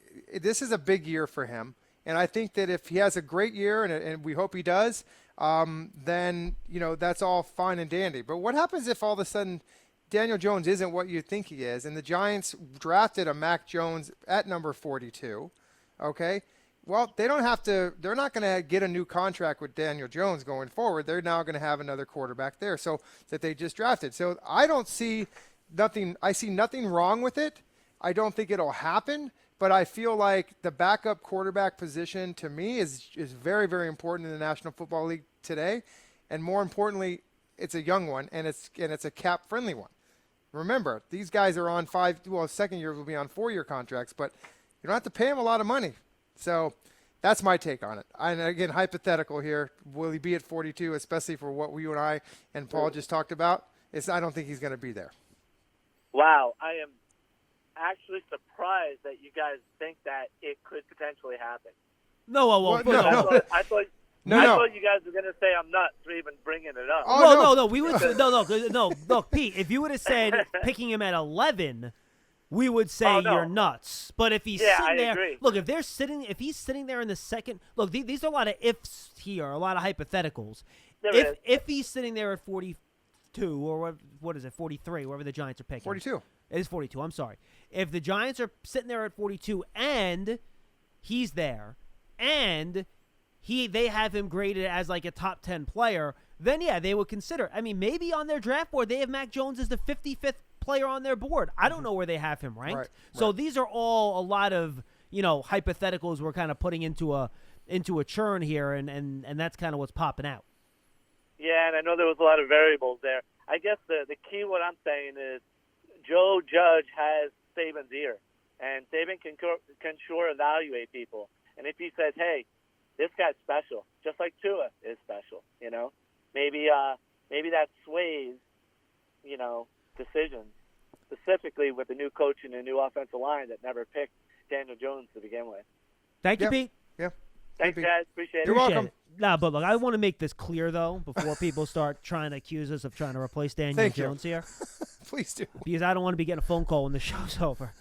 this is a big year for him, and I think that if he has a great year, and we hope he does, then, that's all fine and dandy. But what happens if all of a sudden Daniel Jones isn't what you think he is, and the Giants drafted a Mac Jones at number 42, okay? Well, they're not going to get a new contract with Daniel Jones going forward. They're now going to have another quarterback there, so that they just drafted. So I see nothing wrong with it. I don't think it'll happen, but I feel like the backup quarterback position to me is very, very important in the National Football League today. And more importantly, it's a young one, and it's a cap-friendly one. Remember, these guys are on second year will be on 4-year contracts, but you don't have to pay them a lot of money. So that's my take on it. And again, hypothetical here. Will he be at 42, especially for what you and I and Paul just talked about? I don't think he's going to be there.
Wow. I am actually surprised that you guys think that it could potentially happen.
I
thought you guys were going to say I'm nuts for even bringing it up.
Oh, no. We would no. Look, Pete, if you would have said picking him at 11, we would say you're nuts. But if he's sitting there,
agree.
Look, if he's sitting there in the second, look, these are a lot of ifs here, a lot of hypotheticals. If he's sitting there at 42 or what is it, 43, wherever the Giants are picking.
42.
It is 42. I'm sorry. If the Giants are sitting there at 42 and he's there and they have him graded as like a top 10 player, then they would consider. I mean, maybe on their draft board they have Mac Jones as the 55th player on their board. I don't know where they have him ranked.
Right,
So
right.
these are all a lot of, hypotheticals we're kind of putting into a churn here, and that's kind of what's popping out.
Yeah, and I know there was a lot of variables there. I guess the key, what I'm saying is, Joe Judge has Saban's ear, and Saban can sure evaluate people. And if he says, "Hey, this guy's special," just like Tua is special, maybe that sways, decisions, specifically with the new coach and the new offensive line that never picked Daniel Jones to begin with.
Thank you,
Yeah.
Pete.
Yeah.
Thanks,
Pete.
guys. Appreciate
You're
it.
welcome.
No, but look, I want to make this clear, though, before people start trying to accuse us of trying to replace Daniel
Thank you.
Jones here,
Please do.
because I don't want to be getting a phone call when the show's over.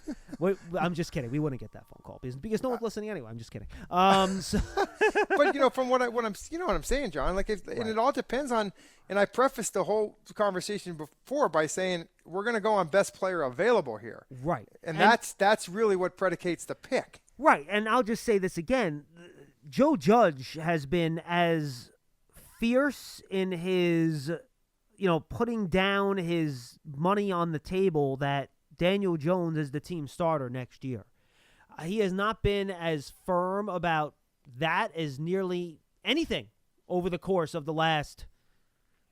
I'm just kidding. We wouldn't get that phone call because no one's listening anyway. I'm just kidding. So,
But from what I'm saying, John, like and it all depends on. And I prefaced the whole conversation before by saying we're going to go on best player available here,
right.
and that's really what predicates the pick.
Right, and I'll just say this again. Joe Judge has been as fierce in his, putting down his money on the table that Daniel Jones is the team starter next year. He has not been as firm about that as nearly anything over the course of the last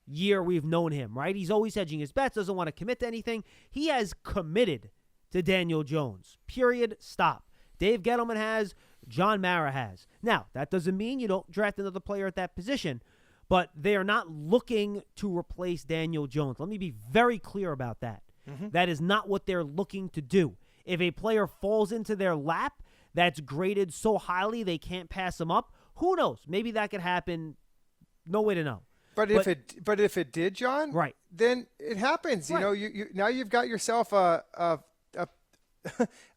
year we've known him, right? He's always hedging his bets, doesn't want to commit to anything. He has committed to Daniel Jones. Period. Stop. Dave Gettleman has. John Mara has. Now, that doesn't mean you don't draft another player at that position, but they are not looking to replace Daniel Jones. Let me be very clear about that.
Mm-hmm.
That is not what they're looking to do. If a player falls into their lap that's graded so highly they can't pass him up, who knows? Maybe that could happen. No way to know.
But if it did, John,
right,
then it happens.
Right.
You now you've got yourself a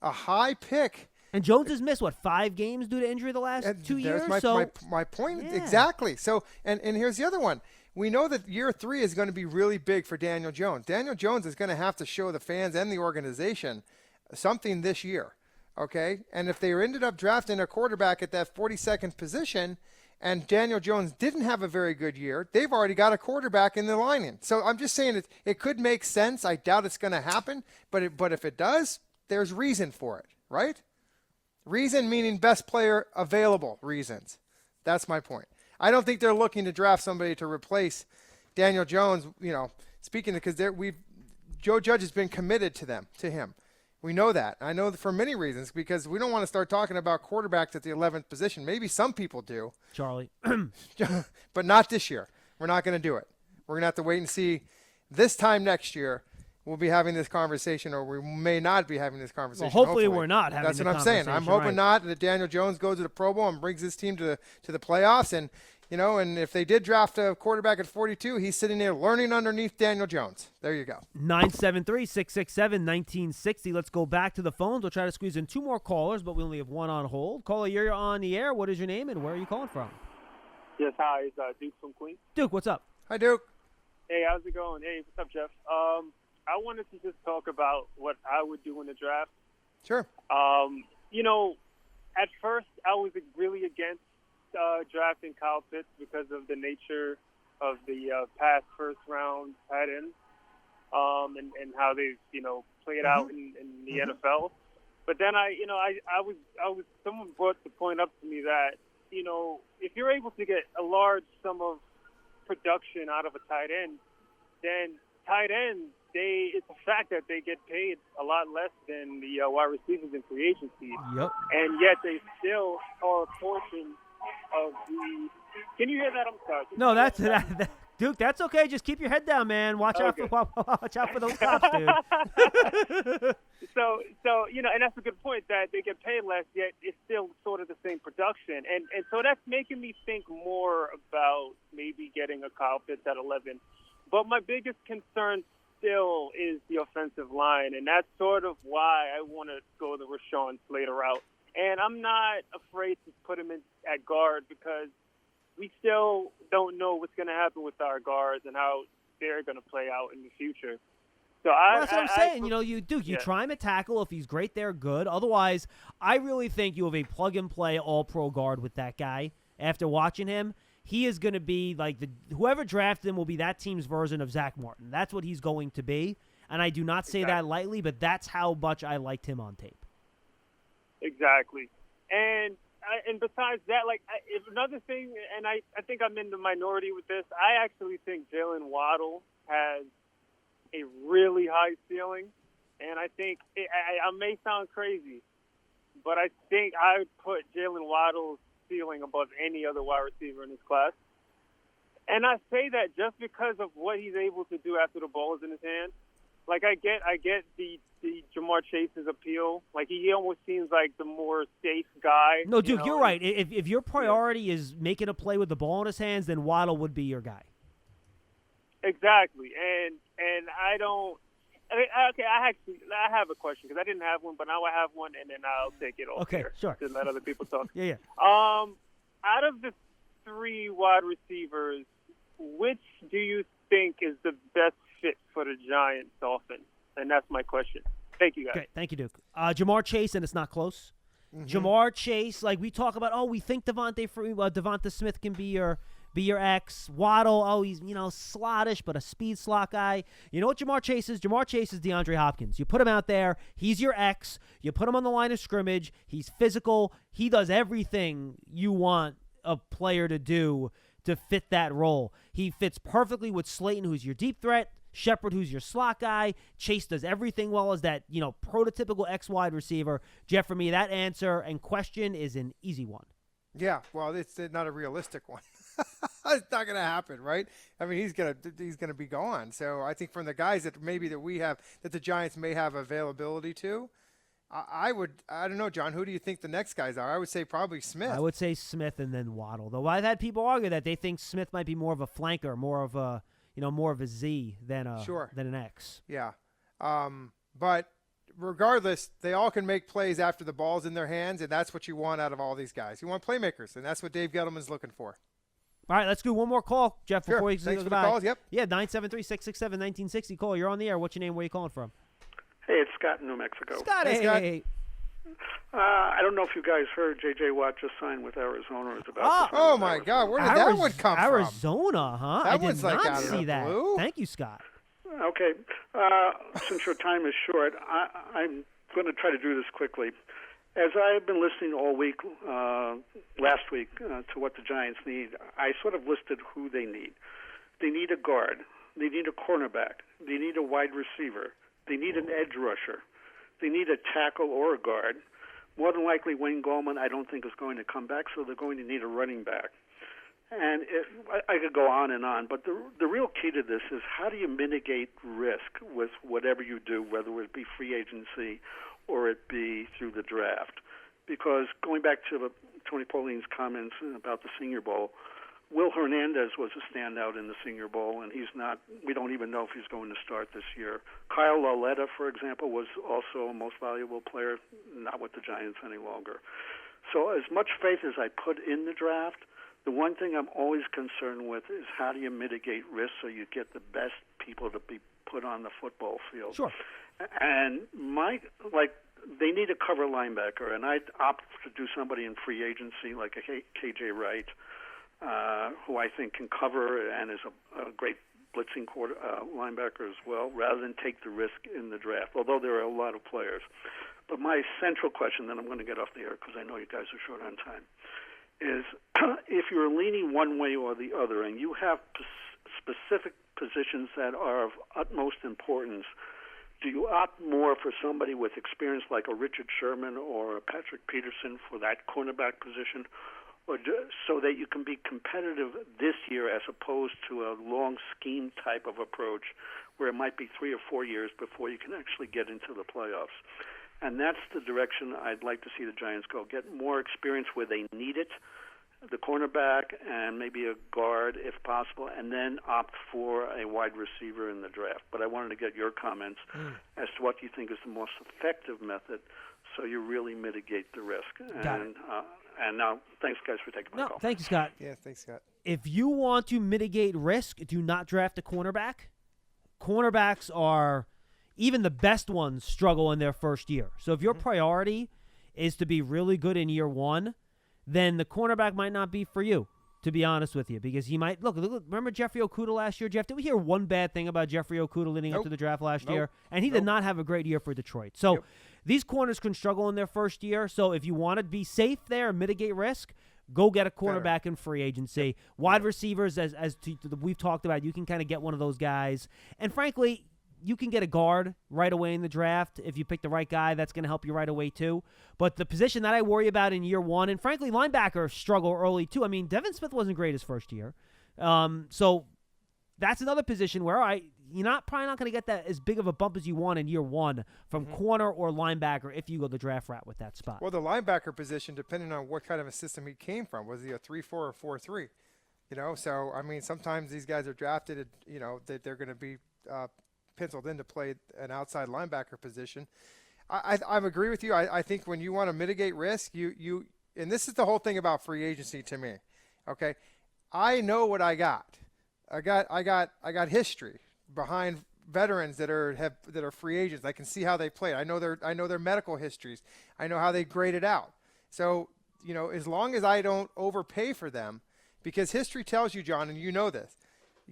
high pick.
And Jones has missed, 5 games due to injury the last 2 years?
My point.
Yeah.
Exactly. So, and here's the other one. We know that year 3 is going to be really big for Daniel Jones. Daniel Jones is going to have to show the fans and the organization something this year, okay? And if they ended up drafting a quarterback at that 42nd position and Daniel Jones didn't have a very good year, they've already got a quarterback in the line. So I'm just saying it could make sense. I doubt it's going to happen, but if it does, there's reason for it, right? Reason meaning best player available reasons. That's my point. I don't think they're looking to draft somebody to replace Daniel Jones, speaking because Joe Judge has been committed to him. We know that. I know that for many reasons, because we don't want to start talking about quarterbacks at the 11th position. Maybe some people do.
Charlie.
But not this year. We're not going to do it. We're going to have to wait and see. This time next year, we'll be having this conversation, or we may not be having this conversation.
Well, hopefully we're not having
That's
the
what I'm saying. I'm hoping
right.
not that Daniel Jones goes to the Pro Bowl and brings his team to the playoffs. And, and if they did draft a quarterback at 42, he's sitting there learning underneath Daniel Jones. There you go.
973-667-1960. Let's go back to the phones. We'll try to squeeze in 2 more callers, but we only have 1 on hold. Caller, you're on the air. What is your name and where are you calling from?
Yes, hi. It's Duke from Queens.
Duke, what's up?
Hi, Duke.
Hey, how's it going? Hey, what's up, Jeff? I wanted to just talk about what I would do in the draft.
Sure.
At first I was really against drafting Kyle Pitts because of the nature of the past first-round tight ends and how they've, played out in the NFL. But then I was someone brought the point up to me that, if you're able to get a large sum of production out of a tight end, then tight ends, it's a fact that they get paid a lot less than the wide receivers in free agency.
Yep.
And yet they still are a portion of the – can you hear that? I'm sorry.
No, Duke, that's okay. Just keep your head down, man. Watch out for those cops, dude.
So and that's a good point, that they get paid less, yet it's still sort of the same production. And so that's making me think more about maybe getting a Kyle Pitts at 11. But my biggest concern still is the offensive line, and that's sort of why I want to go the Rashawn Slater route. And I'm not afraid to put him in at guard because we still don't know what's going to happen with our guards and how they're going to play out in the future. So
that's what I'm saying. You try him at tackle. If he's great there, good. Otherwise, I really think you have a plug-and-play all-pro guard with that guy. After watching him, he is going to be like whoever drafted him will be that team's version of Zach Martin. That's what he's going to be. and I do not say that lightly, but that's how much I liked him on tape.
Exactly. And besides that, if another thing, and I think I'm in the minority with this, I actually think Jalen Waddle has a really high ceiling. And I think, I may sound crazy, but I think I would put Jalen Waddle's ceiling above any other wide receiver in this class. And I say that just because of what he's able to do after the ball is in his hand. Like, I get the Jamar Chase's appeal. Like, he almost seems like the more safe guy.
No, Duke, you're right. If your priority is making a play with the ball in his hands, then Waddle would be your guy.
Exactly. And I don't – okay, I have a question because I didn't have one, but now I have one, and then I'll take it off here
sure.
to let other people talk.
Yeah.
Out of the 3 wide receivers, which do you think is the best fit for the Giants offense? And that's my question. Thank you, guys.
Okay, thank you, Duke. Jamar Chase, and it's not close. Mm-hmm. Jamar Chase, like we talk about, we think Devonta Smith can be your ex. Waddle, he's slottish, but a speed slot guy. You know what Jamar Chase is? Jamar Chase is DeAndre Hopkins. You put him out there, he's your ex. You put him on the line of scrimmage. He's physical. He does everything you want a player to do to fit that role. He fits perfectly with Slayton, who's your deep threat, Shepard, who's your slot guy. Chase does everything well as that, prototypical X wide receiver. Jeff, for me, that answer and question is an easy one.
Yeah, well, it's not a realistic one. It's not going to happen, right? I mean, he's gonna be gone. So I think from the guys that we have, that the Giants may have availability to, I don't know, John, who do you think the next guys are? I would say probably Smith.
I would say Smith and then Waddle. Though I've had people argue that they think Smith might be more of a flanker, more of a Z than an X.
Yeah. But regardless, they all can make plays after the ball's in their hands, and that's what you want out of all these guys. You want playmakers, and that's what Dave Gettleman's looking for.
All right, let's do one more call, Jeff,
sure.
before you
Thanks
go
for
goodbye.
the calls, yep.
Yeah, 973-667-1960. Call, you're on the air. What's your name? Where are you calling from?
Hey, it's Scott in New Mexico.
Scott,
hey, Scott. Hey.
I don't know if you guys heard J.J. Watt just signed with Arizona. It's about
oh my God, where did that one come from?
Arizona, huh?
That
I
one's
did
like
not
out of
see
the
that.
blue.
Thank you, Scott.
Okay. Since your time is short, I'm going to try to do this quickly. As I've been listening all week, last week, to what the Giants need, I sort of listed who they need. They need a guard. They need a cornerback. They need a wide receiver. They need an edge rusher. They need a tackle or a guard. More than likely, Wayne Gallman, I don't think, is going to come back, so they're going to need a running back. And I could go on and on, but the real key to this is how do you mitigate risk with whatever you do, whether it be free agency or it be through the draft. Because going back to Tony Pauline's comments about the Senior Bowl, Will Hernandez was a standout in the Senior Bowl, and he's not. We don't even know if he's going to start this year. Kyle Lauletta, for example, was also a most valuable player, not with the Giants any longer. So as much faith as I put in the draft, the one thing I'm always concerned with is how do you mitigate risk so you get the best people to be put on the football field.
Sure.
And they need a cover linebacker, and I'd opt to do somebody in free agency like a KJ Wright, who I think can cover and is a great blitzing linebacker as well, rather than take the risk in the draft, although there are a lot of players. But my central question, then I'm going to get off the air because I know you guys are short on time, is if you're leaning one way or the other and you have specific positions that are of utmost importance, do you opt more for somebody with experience like a Richard Sherman or a Patrick Peterson for that cornerback position, or so that you can be competitive this year as opposed to a long scheme type of approach where it might be 3 or 4 years before you can actually get into the playoffs? And that's the direction I'd like to see the Giants go. Get more experience where they need it, the cornerback and maybe a guard if possible, and then opt for a wide receiver in the draft. But I wanted to get your comments as to what you think is the most effective method so you really mitigate the risk. And now, thanks, guys, for taking my call.
Thank you, Scott.
Yeah, thanks, Scott.
If you want to mitigate risk, do not draft a cornerback. Cornerbacks are, even the best ones struggle in their first year. So if your priority is to be really good in year one, then the cornerback might not be for you. to be honest with you, because he might look. Remember Jeffrey Okudah last year, Jeff? Did we hear one bad thing about Jeffrey Okudah leading up to the draft last year? And he did not have a great year for Detroit. So these corners can struggle in their first year. So if you want to be safe there and mitigate risk, go get a cornerback in free agency. Wide receivers, as we've talked about, you can kind of get one of those guys. And frankly, you can get a guard right away in the draft. If you pick the right guy, that's going to help you right away too. But the position that I worry about in year one, and frankly, linebacker struggle early too. I mean, Devin Smith wasn't great his first year. So that's another position where you're probably not going to get that as big of a bump as you want in year one from corner or linebacker if you go the draft route with that spot.
Well, the linebacker position, depending on what kind of a system he came from, was he a 3-4 or 4-3? So, I mean, sometimes these guys are drafted, that they're going to be penciled in to play an outside linebacker position. I agree with you. I think when you want to mitigate risk, you and this is the whole thing about free agency to me. Okay, I know what I got. I got history behind veterans that are free agents. I can see how they played. I know their medical histories. I know how they graded out. So as long as I don't overpay for them, because history tells you, John, and you know this.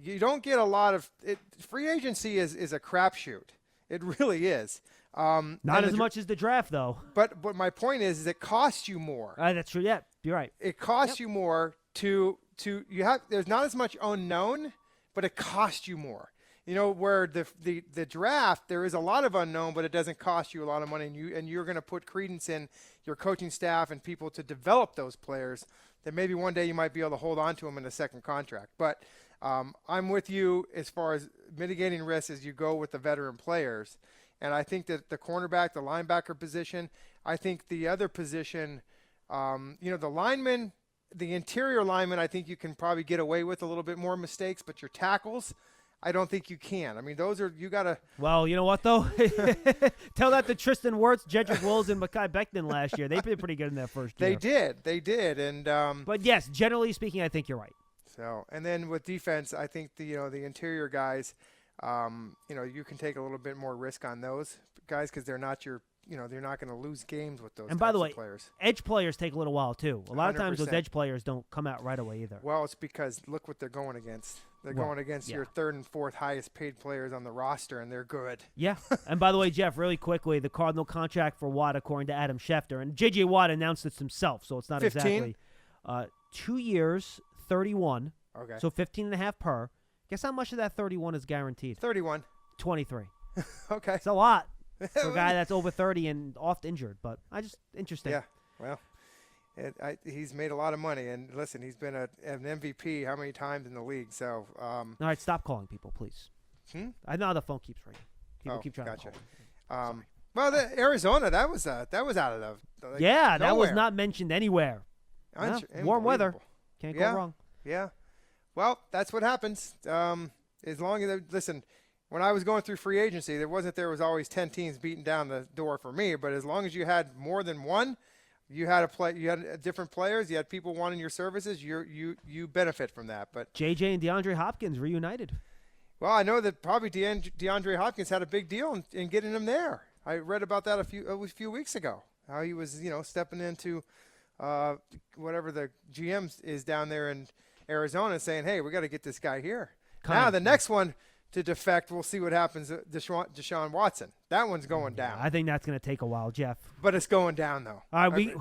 You don't get a lot of it. Free agency is a crapshoot. It really is.
Not as much as the draft, though.
But my point is it costs you more.
That's true. Yeah, you're right.
It costs you more to you have. There's not as much unknown, but it costs you more. Where the draft, there is a lot of unknown, but it doesn't cost you a lot of money, and you're going to put credence in your coaching staff and people to develop those players. That maybe one day you might be able to hold on to them in a second contract, but. I'm with you as far as mitigating risk as you go with the veteran players. And I think that the cornerback, the linebacker position, I think the other position, the lineman, the interior lineman, I think you can probably get away with a little bit more mistakes, but your tackles, I don't think you can. I mean, you got to.
Well, you know what, though? Tell that to Tristan Wirtz, Jedrick Wills, and Mekhi Becton last year. They did pretty good in their first year.
They did. And
but, yes, generally speaking, I think you're right.
So, and then with defense, I think the interior guys, you can take a little bit more risk on those guys because they're not they're not going to lose games with those.
And by the way,
players.
Edge players take a little while too. A lot of times
100%.
those edge players don't come out right away either.
Well, it's because look what they're going against. They're going against your third and fourth highest paid players on the roster, and they're good.
Yeah. And by the way, Jeff, really quickly, the Cardinal contract for Watt, according to Adam Schefter, and J.J. Watt announced this himself, so it's not
15?
Exactly 2 years, 31.
Okay.
So 15.5 per. Guess how much of that 31 is guaranteed?
31.
23.
Okay.
It's a lot for a guy that's over 30 and oft injured, but interesting.
Yeah. Well, he's made a lot of money, and listen, he's been an MVP how many times in the league? So.
All right, stop calling people, please. I know the phone keeps ringing. People keep trying to call.
Well, Arizona, that was out of the.
Yeah,
nowhere.
that was not mentioned anywhere. Warm weather. Can't go wrong.
Yeah. Well, that's what happens. As long as listen, when I was going through free agency, there was always 10 teams beating down the door for me. But as long as you had more than one, you had different players, you had people wanting your services. You benefit from that. But
JJ and DeAndre Hopkins reunited.
Well, I know that probably DeAndre Hopkins had a big deal in getting him there. I read about that a few weeks ago. How he was stepping into whatever the GM is down there in Arizona, saying, "Hey, we got to get this guy here." Now the next one to defect, we'll see what happens. Deshaun Watson, that one's going down.
I think that's going to take a while, Jeff.
But it's going down though.
All right,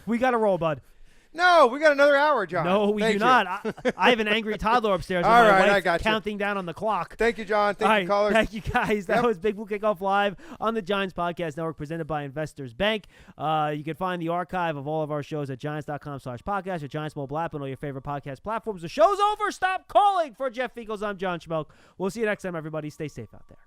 we got to roll, bud.
No, we got another hour, John.
No, we do not. I have an angry toddler upstairs.
All right,
my wife
I got you.
counting down on the clock.
Thank you, John. Thank you, callers.
Thank you, guys. That was Big Blue Kickoff Live on the Giants Podcast Network, presented by Investors Bank. You can find the archive of all of our shows at giants.com/podcast or Giants mobile app and all your favorite podcast platforms. The show's over. Stop calling. For Jeff Feagles, I'm John Schmeelk. We'll see you next time, everybody. Stay safe out there.